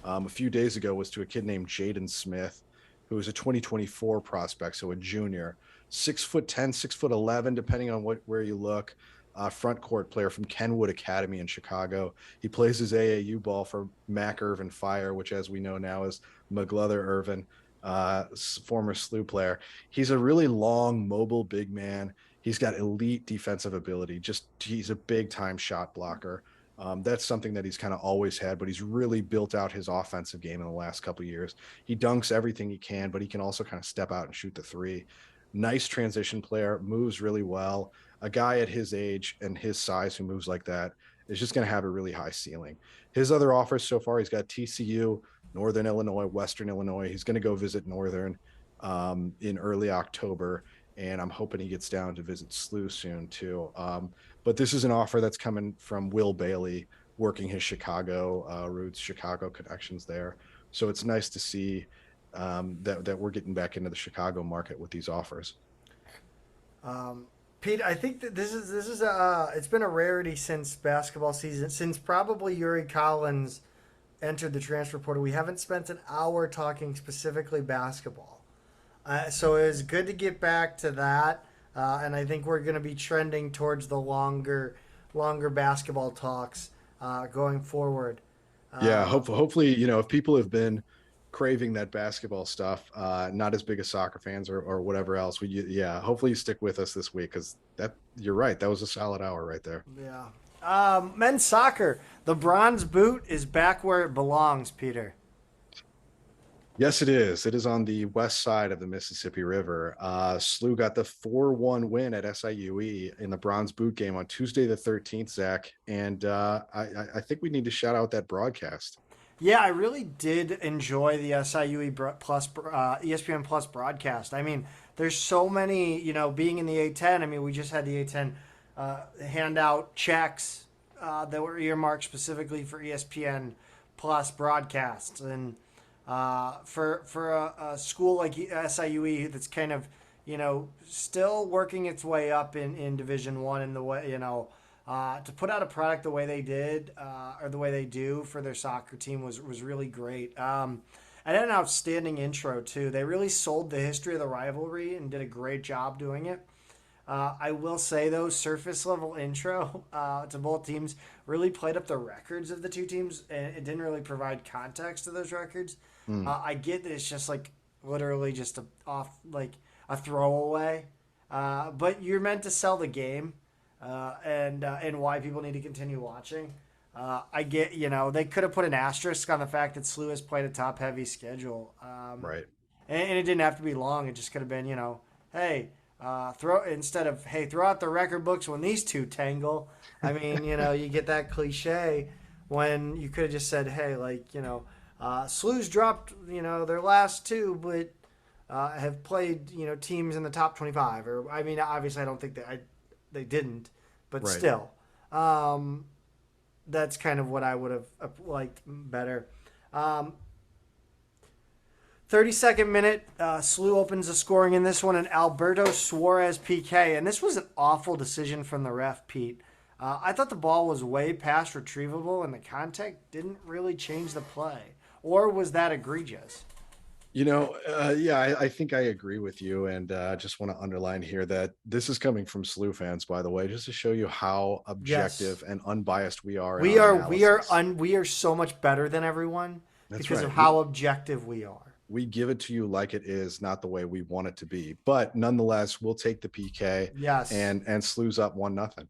a few days ago was to a kid named Jaden Smith, who is a 2024 prospect, so a junior, 6'10", 6'11", depending on where you look. Front court player from Kenwood Academy in Chicago. He plays his AAU ball for Mac Irvin Fire, which, as we know now, is McGlother Irvin, former SLU player. He's a really long, mobile big man. He's got elite defensive ability. He's a big-time shot blocker. That's something that he's kind of always had, but he's really built out his offensive game in the last couple of years. He dunks everything he can, but he can also kind of step out and shoot the three. Nice transition player, moves really well. A guy at his age and his size who moves like that is just going to have a really high ceiling. His other offers so far, he's got TCU, Northern Illinois, Western Illinois. He's going to go visit Northern in early October, and I'm hoping he gets down to visit SLU soon too. But this is an offer that's coming from Will Bailey, working his Chicago roots, Chicago connections there. So it's nice to see that we're getting back into the Chicago market with these offers. Pete, I think that this is it's been a rarity since basketball season, since probably Yuri Collins entered the transfer portal. We haven't spent an hour talking specifically basketball. So it was good to get back to that. And I think we're going to be trending towards the longer basketball talks going forward. Yeah, hopefully, if people have been craving that basketball stuff, not as big as soccer fans or whatever else, hopefully you stick with us this week, because you're right. That was a solid hour right there. Yeah. Men's soccer, the bronze boot is back where it belongs, Peter. Yes, it is. It is on the west side of the Mississippi River. SLU got the 4-1 win at SIUE in the Bronze Boot game on Tuesday the 13th, Zach. And I think we need to shout out that broadcast. Yeah, I really did enjoy the SIUE Plus, ESPN Plus broadcast. I mean, there's so many, being in the A10. I mean, we just had the A10 hand out checks that were earmarked specifically for ESPN Plus broadcasts. And for a school like SIUE that's kind of, still working its way up in Division I, in the way, to put out a product the way they did, or the way they do for their soccer team was really great. And an outstanding intro too. They really sold the history of the rivalry and did a great job doing it. I will say though, surface level intro to both teams really played up the records of the two teams, and it didn't really provide context to those records. I get that it's just like literally just a throwaway, but you're meant to sell the game, and why people need to continue watching. I get, they could have put an asterisk on the fact that SLU has played a top heavy schedule, Right. And it didn't have to be long. It just could have been, hey. Throw out the record books when these two tangle. I mean, you get that cliche when you could have just said, hey, SLU's dropped, their last two, but have played, teams in the top 25. Or I mean, obviously, I don't think they didn't, but Right. still, that's kind of what I would have liked better. 32nd minute, SLU opens the scoring in this one, and Alberto Suarez PK. And this was an awful decision from the ref, Pete. I thought the ball was way past retrievable, and the contact didn't really change the play. Or was that egregious? I think I agree with you. And just want to underline here that this is coming from SLU fans, by the way, just to show you how objective and unbiased we are. We are so much better than everyone because of how objective we are. We give it to you like it is, not the way we want it to be. But nonetheless, we'll take the PK. Yes. And SLU's up 1-0.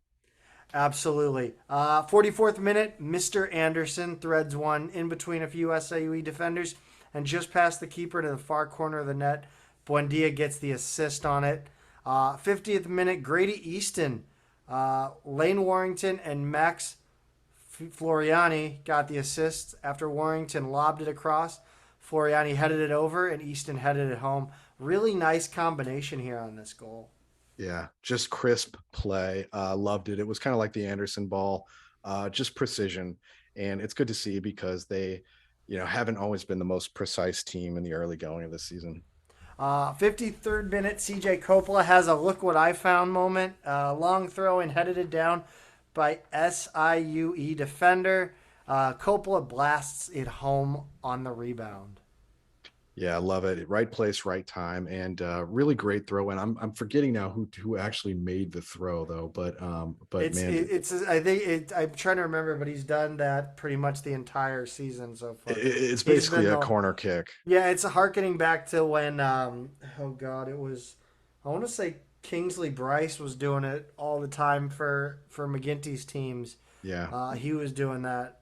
Absolutely. 44th minute, Mr. Anderson threads one in between a few SIUE defenders and just past the keeper to the far corner of the net. Buendia gets the assist on it. 50th minute, Grady Easton, Lane Warrington, and Max Floriani got the assist after Warrington lobbed it across. Floriani headed it over, and Easton headed it home. Really nice combination here on this goal. Yeah, just crisp play. Loved it. It was kind of like the Anderson ball, just precision. And it's good to see because they, haven't always been the most precise team in the early going of the season. 53rd minute, CJ Coppola has a look what I found moment. Long throw and headed it down by SIUE defender. Coppola blasts it home on the rebound. Yeah, I love it. Right place, right time, and really great throw. And I'm forgetting now who actually made the throw though. But I'm trying to remember, but he's done that pretty much the entire season so far. It's basically a corner kick. Yeah, it's harkening back to when it was, I want to say Kingsley Bryce was doing it all the time for McGinty's teams. Yeah, he was doing that.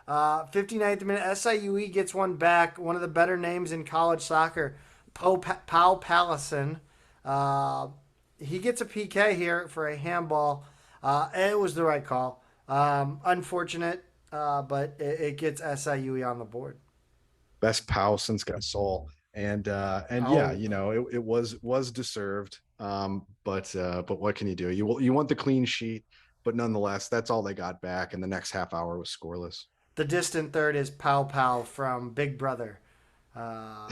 59th minute, SIUE gets one back. One of the better names in college soccer, Pau Pallison. He gets a PK here for a handball. It was the right call. Unfortunate, but it gets SIUE on the board. Best Pau since Gasol. And yeah, it was deserved. But what can you do? You want the clean sheet, but nonetheless, that's all they got back. And the next half hour was scoreless. The distant third is Pow from Big Brother. Yeah,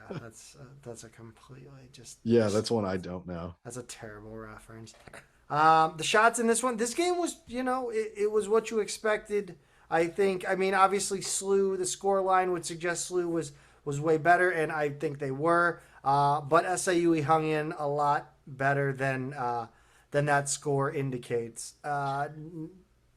that's a completely that's one I don't know. That's a terrible reference. The shots in this one, this game was, it was what you expected. I think. I mean, obviously, SLU, the score line would suggest SLU was way better, and I think they were. But SIUE hung in a lot better than that score indicates.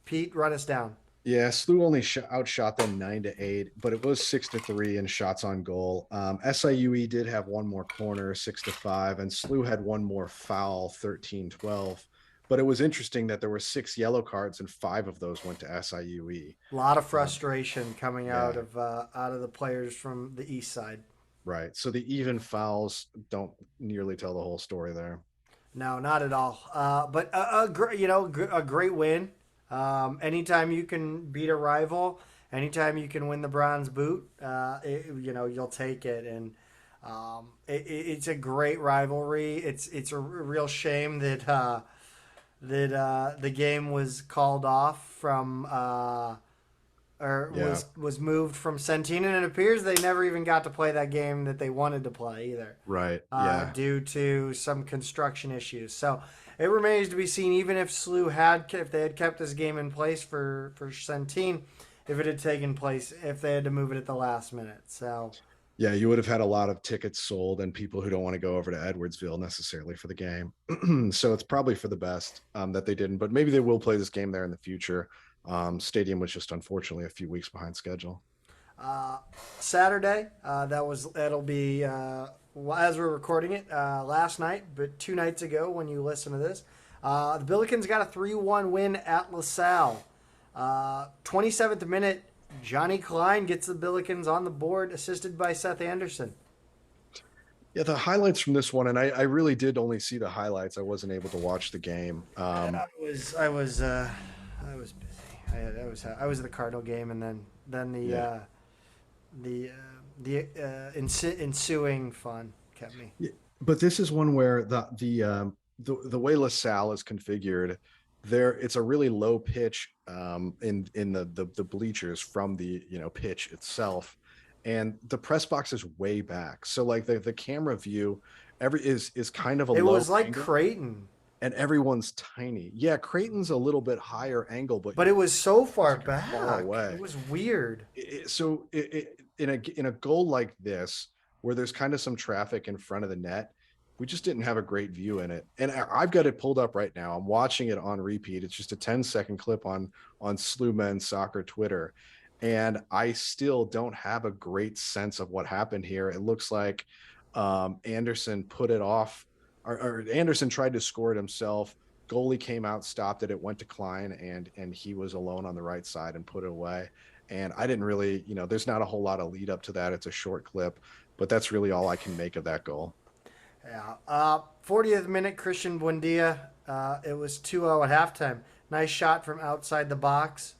Pete, run us down. Yeah, SLU only outshot them 9-8, but it was 6-3 in shots on goal. SIUE did have one more corner, 6-5, and SLU had one more foul, 13-12. But it was interesting that there were 6 yellow cards, and 5 of those went to SIUE. A lot of frustration coming out of the players from the east side. Right. So the even fouls don't nearly tell the whole story there. No, not at all. But a great win. Anytime you can beat a rival, anytime you can win the bronze boot, you'll take it. And it's a great rivalry. It's a real shame that the game was called off from was moved from Centene, and it appears they never even got to play that game that they wanted to play either. Right. Due to some construction issues. So it remains to be seen, even if SLU if they had kept this game in place for Centene, if it had taken place, if they had to move it at the last minute. So yeah, you would have had a lot of tickets sold and people who don't want to go over to Edwardsville necessarily for the game. So it's probably for the best that they didn't, but maybe they will play this game there in the future. Stadium was just unfortunately a few weeks behind schedule. Saturday, that'll be as we're recording it last night, but 2 nights ago when you listen to this, the Billikens got a 3-1 win at LaSalle. 27th minute, Johnny Klein gets the Billikens on the board, assisted by Seth Anderson. Yeah, the highlights from this one, and I really did only see the highlights. I wasn't able to watch the game. I was busy. I was at the Cardinal game, and then the. Yeah. ensuing fun kept me. Yeah, but this is one where the way LaSalle is configured, it's a really low pitch in the bleachers from the pitch itself, and the press box is way back. So like the camera view, is kind of a It low was like angle, Creighton, and everyone's tiny. Yeah, Creighton's a little bit higher angle, but but it was so far you're back. far away. It was weird. In a goal like this, where there's kind of some traffic in front of the net, we just didn't have a great view in it. And I've got it pulled up right now. I'm watching it on repeat. It's just a 10-second clip on SLU Men's Soccer Twitter. And I still don't have a great sense of what happened here. It looks like Anderson put it off, or Anderson tried to score it himself. Goalie came out, stopped it. It went to Klein, and he was alone on the right side and put it away. And I didn't really, there's not a whole lot of lead up to that. It's a short clip, but that's really all I can make of that goal. Yeah. 40th minute, Christian Buendia. It was 2-0 at halftime. Nice shot from outside the box.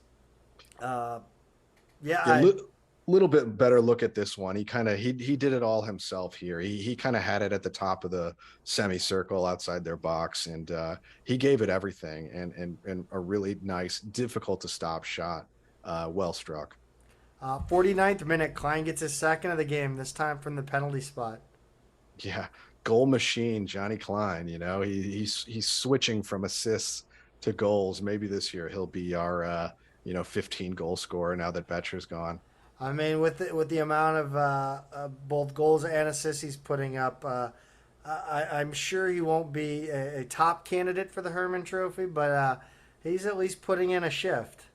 Little bit better look at this one. He did it all himself here. He kind of had it at the top of the semicircle outside their box, and he gave it everything, and a really nice, difficult to stop shot. Well struck. 49th minute, Klein gets his second of the game, this time from the penalty spot. Yeah, goal machine, Johnny Klein. He's switching from assists to goals. Maybe this year he'll be our 15 goal scorer now that Betcher's gone. I mean, with the amount of both goals and assists he's putting up, I'm sure he won't be a top candidate for the Herman Trophy, but he's at least putting in a shift.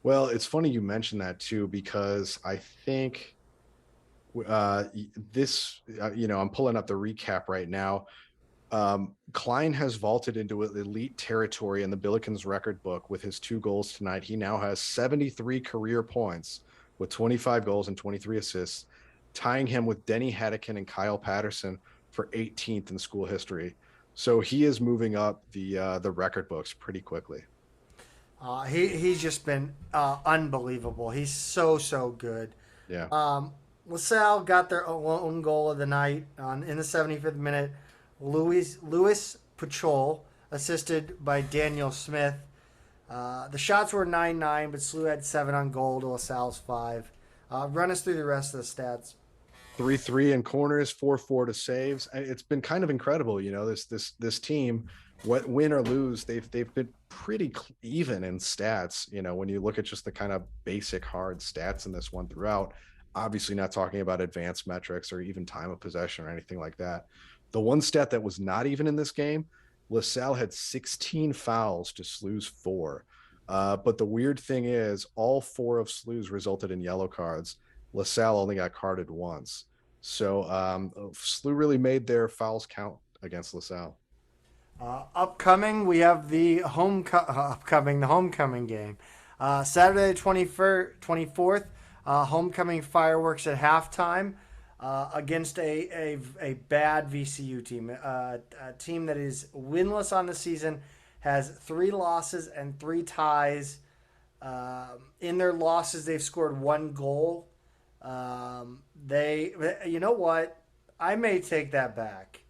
Well, it's funny you mentioned that too, because I think this, I'm pulling up the recap right now. Klein has vaulted into elite territory in the Billikens record book with his 2 goals tonight. He now has 73 career points with 25 goals and 23 assists, tying him with Denny Hedican and Kyle Patterson for 18th in school history. So he is moving up the record books pretty quickly. He's just been unbelievable. He's so good. Yeah. LaSalle got their own goal of the night in the 75th minute. Louis Pachol, assisted by Daniel Smith. The shots were 9-9, but SLU had 7 on goal to LaSalle's 5. Run us through the rest of the stats. 3-3 in corners, 4-4 to saves. It's been kind of incredible. This team, win or lose, they've been pretty even in stats. When you look at just the kind of basic hard stats in this one throughout, obviously not talking about advanced metrics or even time of possession or anything like that. The one stat that was not even in this game, LaSalle had 16 fouls to SLU's 4. But the weird thing is all 4 of SLU's resulted in yellow cards. LaSalle only got carded once. So SLU really made their fouls count against LaSalle. Upcoming, we have the homecoming game. Saturday 24th, homecoming fireworks at halftime against a bad VCU team. A team that is winless on the season, has 3 losses and 3 ties. In their losses, they've scored 1 goal. You know what? I may take that back.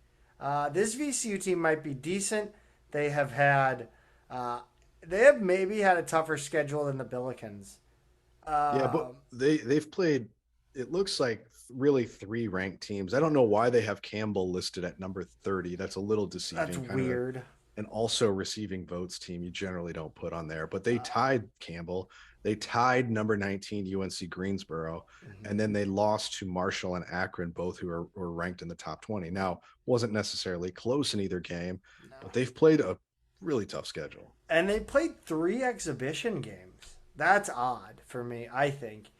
This VCU team might be decent. They have maybe had a tougher schedule than the Billikens. But they've played, it looks like, really 3 ranked teams. I don't know why they have Campbell listed at number 30. That's a little deceiving. That's weird. And also receiving votes team you generally don't put on there. But they tied Campbell. They tied number 19 UNC Greensboro, and then they lost to Marshall and Akron, both who were ranked in the top 20. Now, wasn't necessarily close in either game, but they've played a really tough schedule. And they played 3 exhibition games. That's odd for me, I think.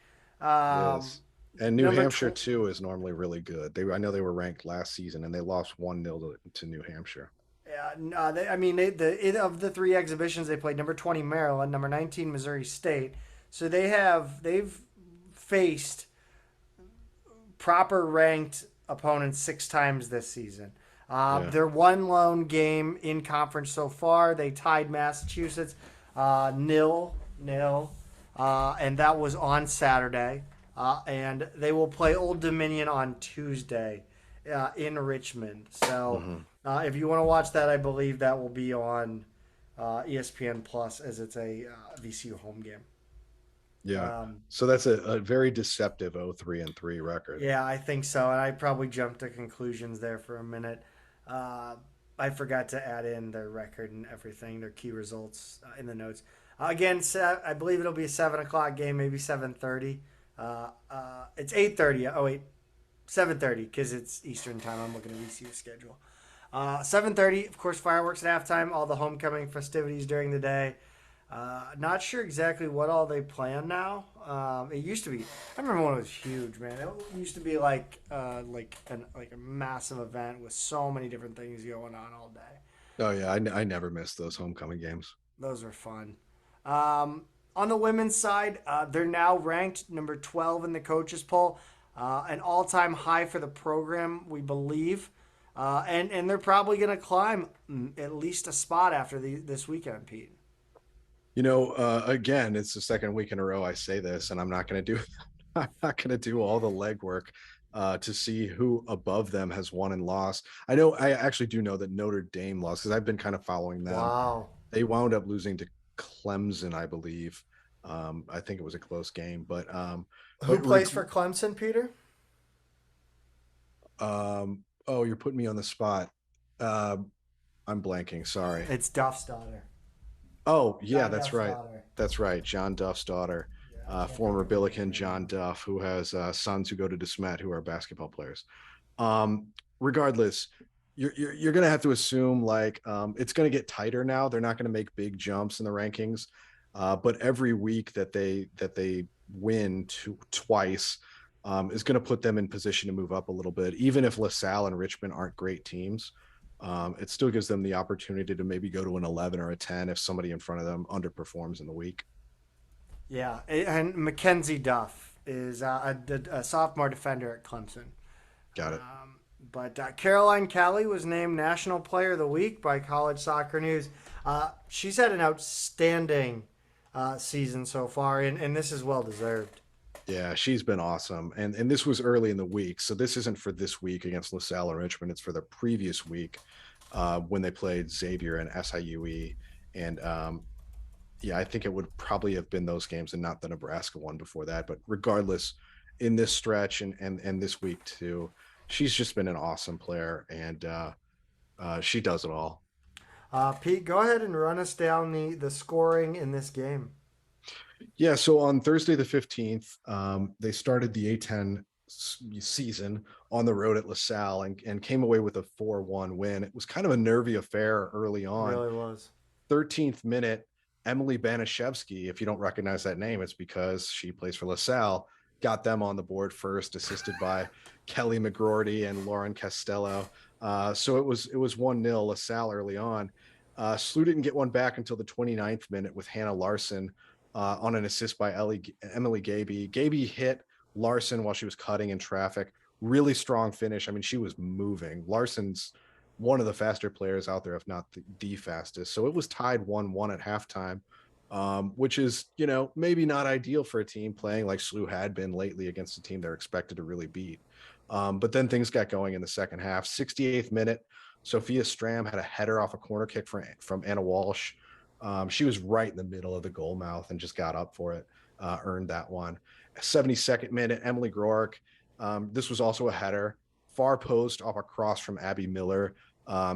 Yes. And New Hampshire, too, is normally really good. I know they were ranked last season, and they lost 1-0 to New Hampshire. Yeah, of the 3 exhibitions they played, number 20 Maryland, number 19 Missouri State. So they've faced proper ranked opponents 6 times this season. Their 1 lone game in conference so far, they tied Massachusetts 0-0, and that was on Saturday. and they will play Old Dominion on Tuesday in Richmond. So if you want to watch that, I believe that will be on ESPN Plus as it's a VCU home game. Yeah. So that's a very deceptive 0-3-3 record. Yeah, I think so. And I probably jumped to conclusions there for a minute. I forgot to add in their record and everything, their key results in the notes. Again, I believe it'll be a 7 o'clock game, maybe 7:30. It's 8:30. Oh, wait, 7:30 because it's Eastern time. I'm looking at VCU's schedule. 7:30, of course, fireworks at halftime, all the homecoming festivities during the day. Not sure exactly what all they plan now. It used to be. I remember when it was huge, man. It used to be like a massive event with so many different things going on all day. Oh yeah, I never missed those homecoming games. Those were fun. On the women's side, they're now ranked number 12 in the coaches poll, an all-time high for the program, we believe. And they're probably going to climb at least a spot after this weekend, Pete. Again, it's the second week in a row I say this, and I'm not going to do all the legwork to see who above them has won and lost. I actually do know that Notre Dame lost because I've been kind of following them. Wow. They wound up losing to Clemson, I believe. I think it was a close game, but who plays for Clemson, Peter? Oh, you're putting me on the spot. I'm blanking. Sorry. It's Duff's daughter. Oh, yeah, John that's Duff's right. daughter. That's right. John Duff's daughter, former Billiken John Duff, who has sons who go to DeSmet who are basketball players. Regardless, you're going to have to assume it's going to get tighter now. They're not going to make big jumps in the rankings, but every week that they win twice is going to put them in position to move up a little bit. Even if LaSalle and Richmond aren't great teams, it still gives them the opportunity to maybe go to an 11 or a 10 if somebody in front of them underperforms in the week. Yeah, and Mackenzie Duff is a sophomore defender at Clemson. Got it. But Caroline Kelly was named National Player of the Week by College Soccer News. She's had an outstanding season so far, and this is well-deserved. Yeah, she's been awesome. And this was early in the week, so this isn't for this week against LaSalle and Richmond. It's for the previous week when they played Xavier and SIUE. And, I think it would probably have been those games and not the Nebraska one before that. But regardless, in this stretch and this week too, she's just been an awesome player, and she does it all. Pete, go ahead and run us down the scoring in this game. Yeah, so on Thursday the 15th, they started the A10 season on the road at LaSalle and came away with a 4-1 win. It was kind of a nervy affair early on. It really was. 13th minute, Emily Banashevsky, if you don't recognize that name, it's because she plays for LaSalle, got them on the board first, assisted by Kelly McGroarty and Lauren Costello. So it was 1-0 LaSalle early on. SLU didn't get one back until the 29th minute with Hannah Larson on an assist by Emily Gaby. Gaby hit Larson while she was cutting in traffic. Really strong finish. I mean, she was moving. Larson's one of the faster players out there, if not the fastest. So it was tied 1-1 at halftime, which is, maybe not ideal for a team playing like SLU had been lately against a team they're expected to really beat. But then things got going in the second half. 68th minute, Sophia Stram had a header off a corner kick from Anna Walsh. She was right in the middle of the goal mouth and just got up for it, earned that one. 72nd minute, Emily Groark. This was also a header. Far post off a cross from Abby Miller.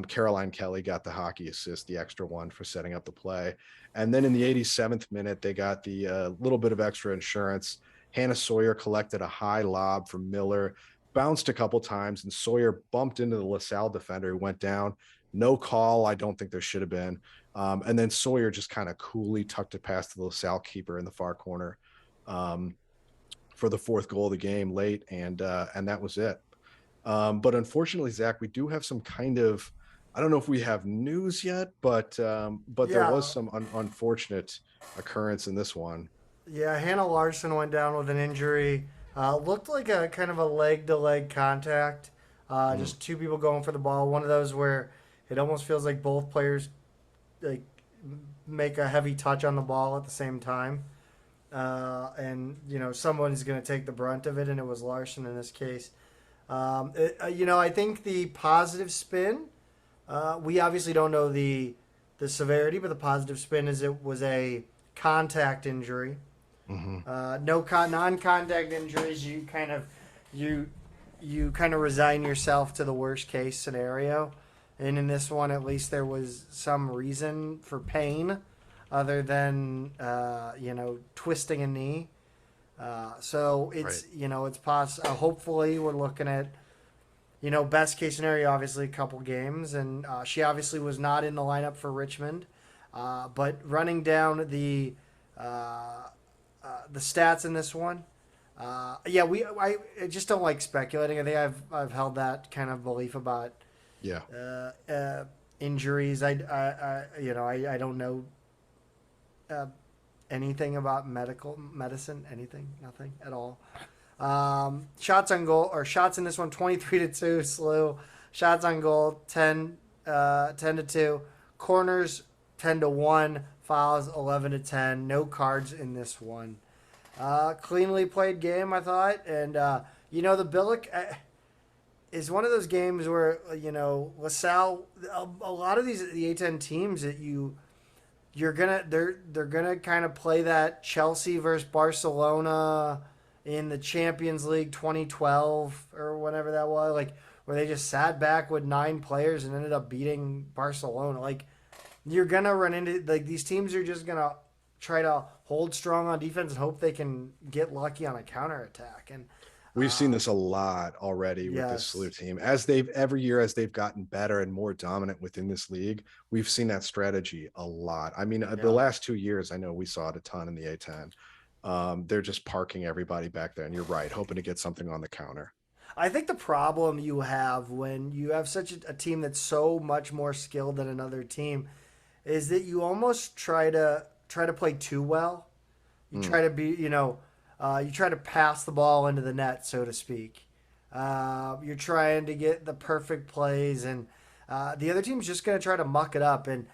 Caroline Kelly got the hockey assist, the extra one for setting up the play. And then in the 87th minute, they got the little bit of extra insurance. Hannah Sawyer collected a high lob from Miller, bounced a couple times, and Sawyer bumped into the LaSalle defender who went down. No call. I don't think there should have been. And then Sawyer just kind of coolly tucked it past the LaSalle keeper in the far corner for the fourth goal of the game late, and that was it. But unfortunately, Zach, we do have some kind of, I don't know if we have news yet, but there was some unfortunate occurrence in this one. Yeah, Hannah Larson went down with an injury. Looked like a kind of a leg-to-leg contact. Just two people going for the ball. One of those where it almost feels like both players make a heavy touch on the ball at the same time. and someone's going to take the brunt of it, and it was Larson in this case. I think the positive spin. We obviously don't know the severity, but the positive spin is it was a contact injury. Mm-hmm. No non-contact injuries. You kind of resign yourself to the worst case scenario, and in this one, at least there was some reason for pain, other than twisting a knee. So it's Right. it's possible. Hopefully, we're looking at best case scenario, obviously a couple games, and she obviously was not in the lineup for Richmond. But running down the stats in this one, I just don't like speculating. I think I've held that kind of belief about Yeah. injuries. I don't know uh, anything about medicine, anything, nothing at all. Shots on goal, or shots in this one, 23-2 SLU. Shots on goal, 10-2. Corners, 10-1. Fouls, 11-10. No cards in this one. Cleanly played game, I thought. And, the Billik is one of those games where, LaSalle, a lot of the A10 teams that they're gonna kind of play that Chelsea versus Barcelona in the Champions League 2012 or whatever that was, like where they just sat back with 9 players and ended up beating Barcelona. Like, you're gonna run into, like, these teams are just gonna try to hold strong on defense and hope they can get lucky on a counterattack. And We've seen this a lot already with this yes, SLU team. Every year as they've gotten better and more dominant within this league, we've seen that strategy a lot. I mean, the yeah. last 2 years, I know we saw it a ton in the A10. They're just parking everybody back there, and you're right, hoping to get something on the counter. I think the problem you have when you have such a team that's so much more skilled than another team is that you almost try to play too well. You Mm, try to be, you try to pass the ball into the net, so to speak. You're trying to get the perfect plays, and the other team's just going to try to muck it up. And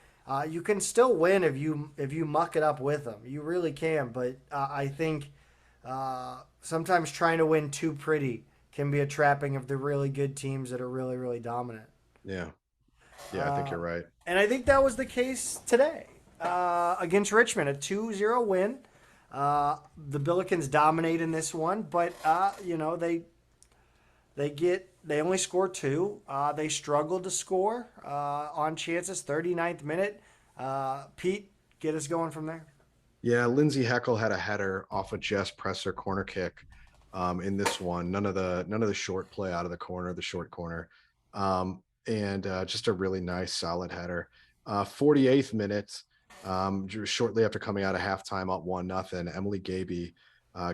you can still win if you muck it up with them. You really can. But I think sometimes trying to win too pretty can be a trapping of the really good teams that are really, really dominant. yeah. Yeah, I think Uh, you're right. and I think that was the case today against Richmond, a 2-0 win. The Billikens dominate in this one, but they only score 2. They struggled to score on chances. 39th minute. Pete, get us going from there. Yeah, Lindsay Heckel had a header off a Jess Presser corner kick in this one. None of the short play out of the corner, the short corner, and just a really nice solid header. 48th minute, shortly after coming out of halftime, up 1-0. Emily Gaby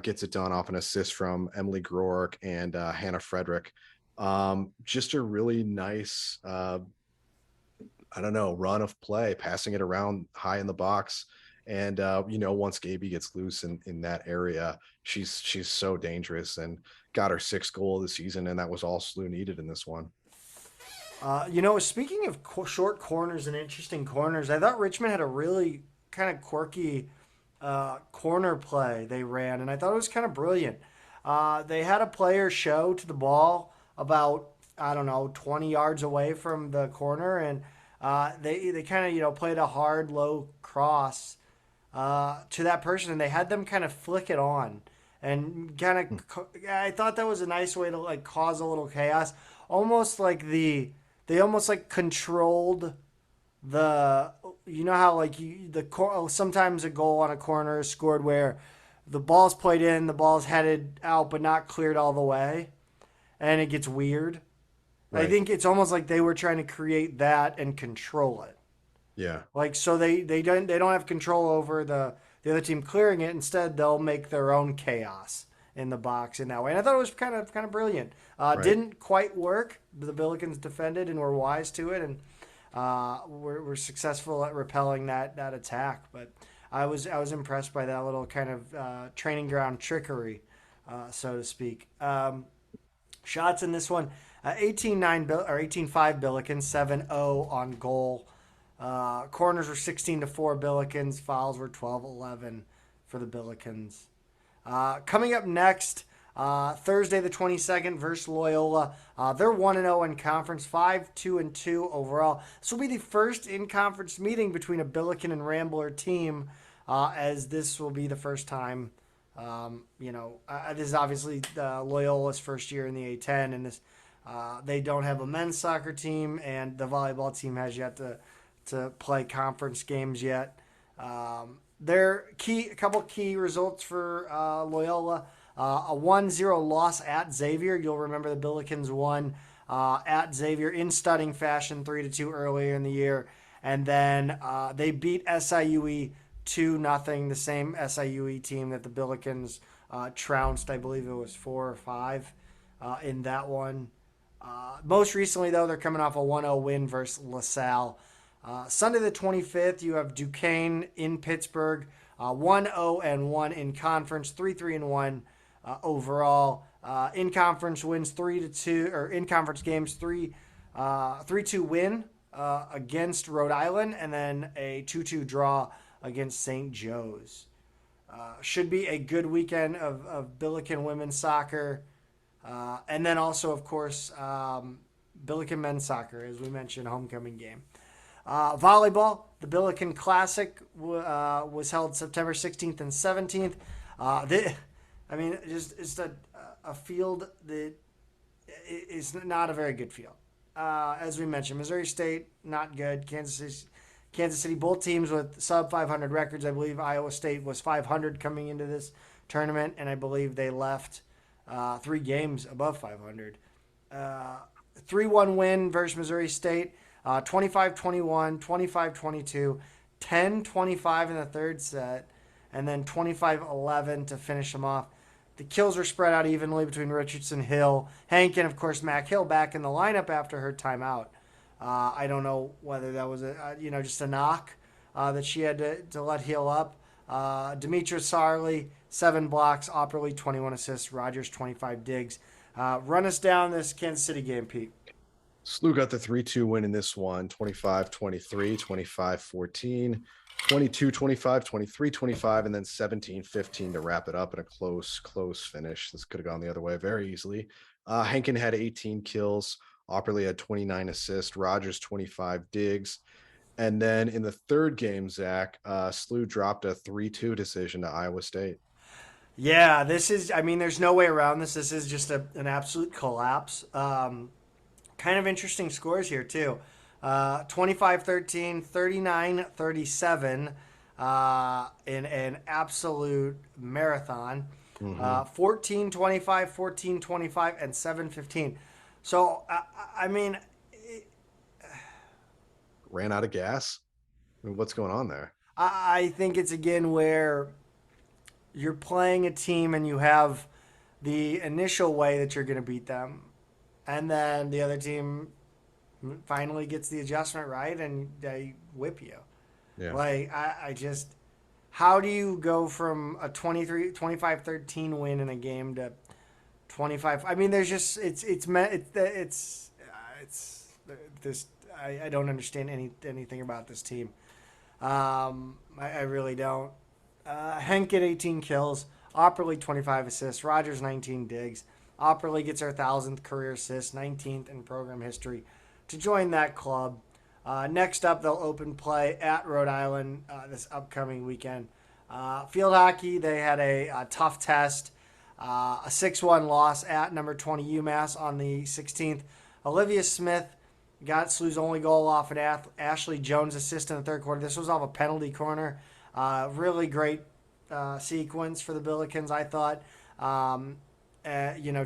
gets it done off an assist from Emily Grork and Hannah Frederick. Just a really nice, I don't know, run of play, passing it around high in the box. And once Gaby gets loose in that area, she's so dangerous and got her 6th goal of the season, and that was all SLU needed in this one. Speaking of short corners and interesting corners, I thought Richmond had a really kind of quirky corner play they ran, and I thought it was kind of brilliant. They had a player show to the ball about, I don't know, 20 yards away from the corner, and they kind of played a hard low cross to that person, and they had them kind of flick it on, and kind of I thought that was a nice way to like cause a little chaos, almost like they almost like controlled the, how like sometimes a goal on a corner is scored where the ball's played in, the ball's headed out but not cleared all the way, and it gets weird. I Right. think it's almost like they were trying to create that and control it. Yeah. Like, so they don't have control over the other team clearing it. Instead, they'll make their own chaos in the box in that way. And I thought it was kind of brilliant. Right. Didn't quite work. The Billikens defended and were wise to it, and were successful at repelling that attack. But I was impressed by that little kind of training ground trickery, so to speak. Shots in this one, 18-9 or 18-5 Billikens, 7-0 on goal. Corners were 16-4 Billikens. Fouls were 12-11 for the Billikens. Coming up next, Thursday the 22nd versus Loyola. They're 1-0 in conference, 5-2-2 overall. This will be the first in-conference meeting between a Billiken and Rambler team, as this will be the first time. This is obviously Loyola's first year in the A10, and they don't have a men's soccer team, and the volleyball team has yet to play conference games yet. A couple key results for Loyola. A 1-0 loss at Xavier. You'll remember the Billikens won at Xavier in stunning fashion 3-2 earlier in the year. And then they beat SIUE 2-0, the same SIUE team that the Billikens trounced. I believe it was 4 or 5 in that one. Most recently, though, they're coming off a 1-0 win versus LaSalle. Sunday the 25th, you have Duquesne in Pittsburgh, 1-0-1 in conference, 3-3-1 overall. In conference wins 3-2, or in conference games 3-2 win against Rhode Island, and then a 2-2 draw against St. Joe's. Should be a good weekend of Billiken women's soccer. And then also, of course, Billiken men's soccer, as we mentioned, homecoming game. Volleyball, the Billiken Classic was held September 16th and 17th. It's a field that is not a very good field. As we mentioned, Missouri State, not good. Kansas City, both teams with sub 500 records. I believe Iowa State was 500 coming into this tournament, and I believe they left 3 games above 500. 3-1 win versus Missouri State. 25-21, 25-22, 10-25 in the third set, and then 25-11 to finish them off. The kills were spread out evenly between Richardson, Hill, Hank, and of course Mac Hill back in the lineup after her timeout. I don't know whether that was just a knock that she had to let Hill up. Demetra Sarley, 7 blocks, Opperly 21 assists, Rogers 25 digs. Run us down this Kansas City game, Pete. SLU got the 3-2 win in this one, 25-23, 25-14, 22-25, 23-25, and then 17-15 to wrap it up in a close finish. This could have gone the other way very easily. Hankin had 18 kills. Opperly had 29 assists. Rogers 25 digs. And then in the third game, Zach, SLU dropped a 3-2 decision to Iowa State. Yeah, there's no way around this. This is just an absolute collapse. Kind of interesting scores here, too. 25-13, 39-37 in an absolute marathon. 14-25, 14-25, and 7-15. So, ran out of gas? What's going on there? I think it's, again, where you're playing a team and you have the initial way that you're going to beat them. And then the other team finally gets the adjustment right, and they whip you. Yeah. How do you go from a 25-13 win in a game to 25? I don't understand anything about this team. I really don't. Henk at 18 kills, Opperly 25 assists, Rogers 19 digs. Opperly gets her 1,000th career assist, 19th in program history, to join that club. Next up, they'll open play at Rhode Island this upcoming weekend. Field hockey, they had a tough test, a 6-1 loss at number 20 UMass on the 16th. Olivia Smith got SLU's only goal off an Ashley Jones assist in the third quarter. This was off a penalty corner. Really great sequence for the Billikens, I thought.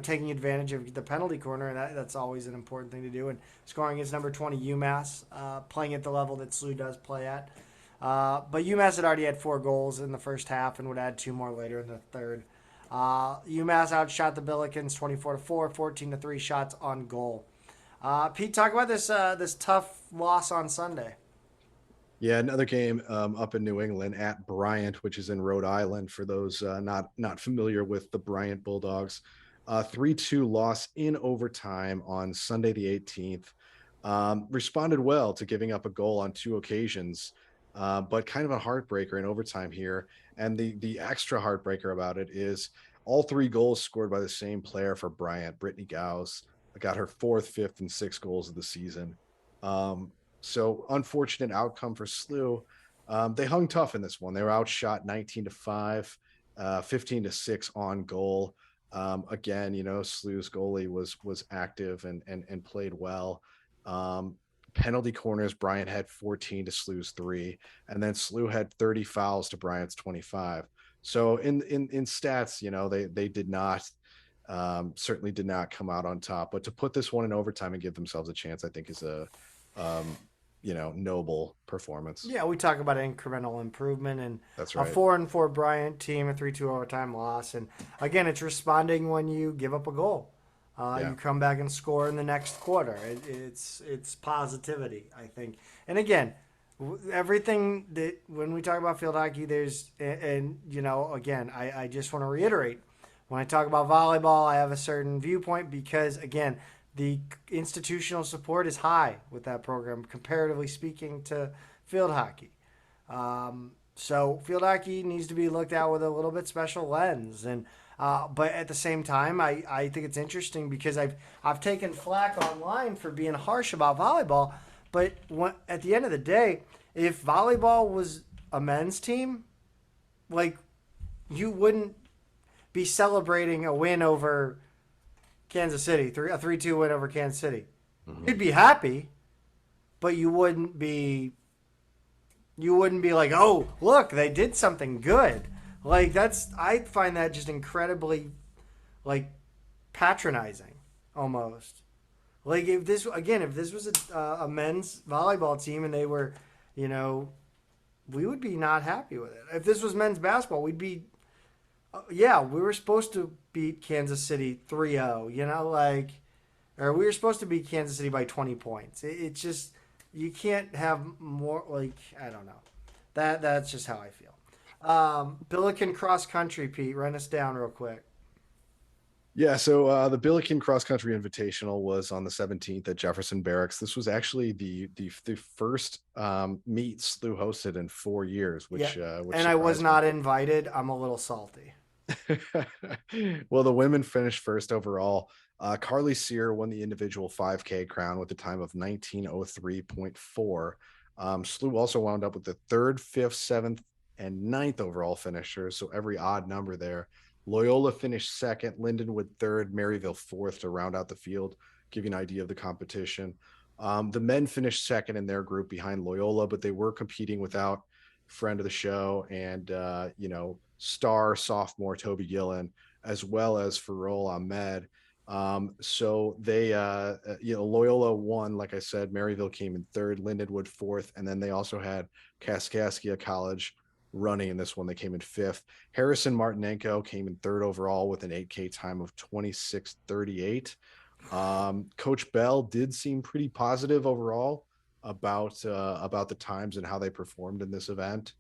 Taking advantage of the penalty corner, and that's always an important thing to do. And scoring against number 20 UMass, playing at the level that SLU does play at. But UMass had already had 4 goals in the first half and would add 2 more later in the third. UMass outshot the Billikens 24-4, 14-3 shots on goal. Pete, talk about this tough loss on Sunday. Yeah, another game up in New England at Bryant, which is in Rhode Island, for those not familiar with the Bryant Bulldogs. 3-2 loss in overtime on Sunday the 18th. Responded well to giving up a goal on 2 occasions. but kind of a heartbreaker in overtime here. And the extra heartbreaker about it is all 3 goals scored by the same player for Bryant. Brittany Gauss got her 4th, 5th, and 6th goals of the season. So unfortunate outcome for SLU. They hung tough in this one. They were outshot 19-5, 15-6 on goal. Again, SLU's goalie was active and played well. Penalty corners, Bryant had 14 to SLU's 3, and then SLU had 30 fouls to Bryant's 25. So in stats, they did not certainly did not come out on top. But to put this one in overtime and give themselves a chance, I think is a noble performance. Yeah, we talk about incremental improvement, and that's right. A 4-4 Bryant team, a 3-2 overtime loss, and again, it's responding when you give up a goal. You come back and score in the next quarter. It's positivity, I think. And again, everything that when we talk about field hockey, there's again, I just want to reiterate, when I talk about volleyball, I have a certain viewpoint because again, the institutional support is high with that program, comparatively speaking to field hockey. So field hockey needs to be looked at with a little bit special lens, and but at the same time, I think it's interesting because I've taken flack online for being harsh about volleyball, but at the end of the day, if volleyball was a men's team, like you wouldn't be celebrating a win over Kansas City, a 3-2 win over Kansas City. Mm-hmm. You'd be happy, but you wouldn't be like, oh, look, they did something good. Like I find that just incredibly, like, patronizing, almost. Like if this was a men's volleyball team and they were, we would be not happy with it. If this was men's basketball, we'd be, we were supposed to beat Kansas City 3-0, or we were supposed to beat Kansas City by 20 points. It's just, you can't have more, I don't know. That's just how I feel. Billiken cross country, Pete, run us down real quick. Yeah, so the Billiken cross country invitational was on the 17th at Jefferson Barracks. This was actually the first meet SLU hosted in 4 years, which and I was not invited. I'm a little salty. Well, the women finished first overall. Carly Sear won the individual 5K crown with a time of 19:03.4. SLU also wound up with the 3rd, 5th, 7th, and 9th overall finishers, so every odd number there. Loyola finished 2nd, Lindenwood 3rd, Maryville 4th to round out the field, give you an idea of the competition. The men finished 2nd in their group behind Loyola, but they were competing without friend of the show and star sophomore Toby Gillen, as well as Farol Ahmed. So they Loyola won, like I said. Maryville came in 3rd, Lindenwood 4th, and then they also had Kaskaskia College running in this one. They came in 5th. Harrison Martinenko came in 3rd overall with an 8K time of 26:38. Coach Bell did seem pretty positive overall about the times and how they performed in this event.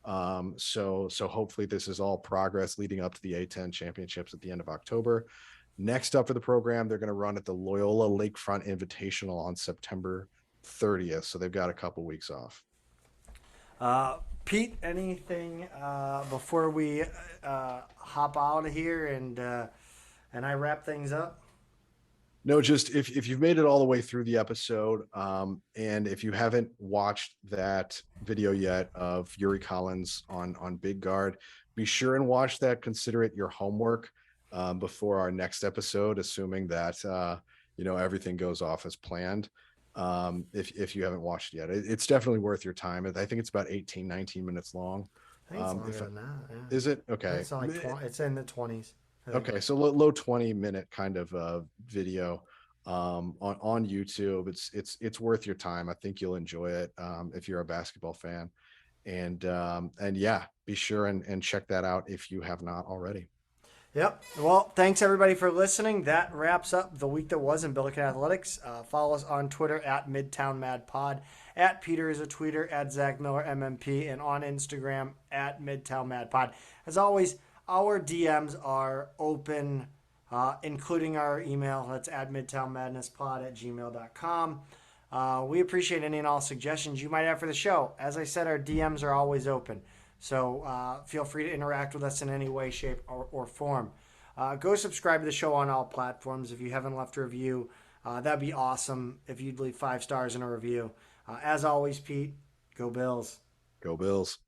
So hopefully this is all progress leading up to the A10 championships at the end of October. Next up for the program, they're going to run at the Loyola Lakefront Invitational on September 30th. So they've got a couple weeks off. Pete, anything before we hop out of here and I wrap things up? No, just if you've made it all the way through the episode, and if you haven't watched that video yet of Yuri Collins on Big Guard, be sure and watch that. Consider it your homework before our next episode, assuming that everything goes off as planned. If you haven't watched it yet, it's definitely worth your time. I think it's about 18-19 minutes long. I think it's longer than that. Yeah. Is it? Okay. It's it's in the 20s. Okay, so low 20-minute kind of video on YouTube. It's worth your time. I think you'll enjoy it if you're a basketball fan, and be sure and check that out if you have not already. Yep. Well, thanks everybody for listening. That wraps up the week that was in Billiken Athletics. Follow us on Twitter at Midtown Mad Pod, at Peter is a tweeter, at Zach Miller MMP, and on Instagram at Midtown Mad Pod. As always, our DMs are open, including our email. That's at midtownmadnesspod@gmail.com. We appreciate any and all suggestions you might have for the show. As I said, our DMs are always open. So feel free to interact with us in any way, shape, or form. Go subscribe to the show on all platforms. If you haven't left a review, that'd be awesome if you'd leave 5 stars in a review. As always, Pete, go Bills. Go Bills.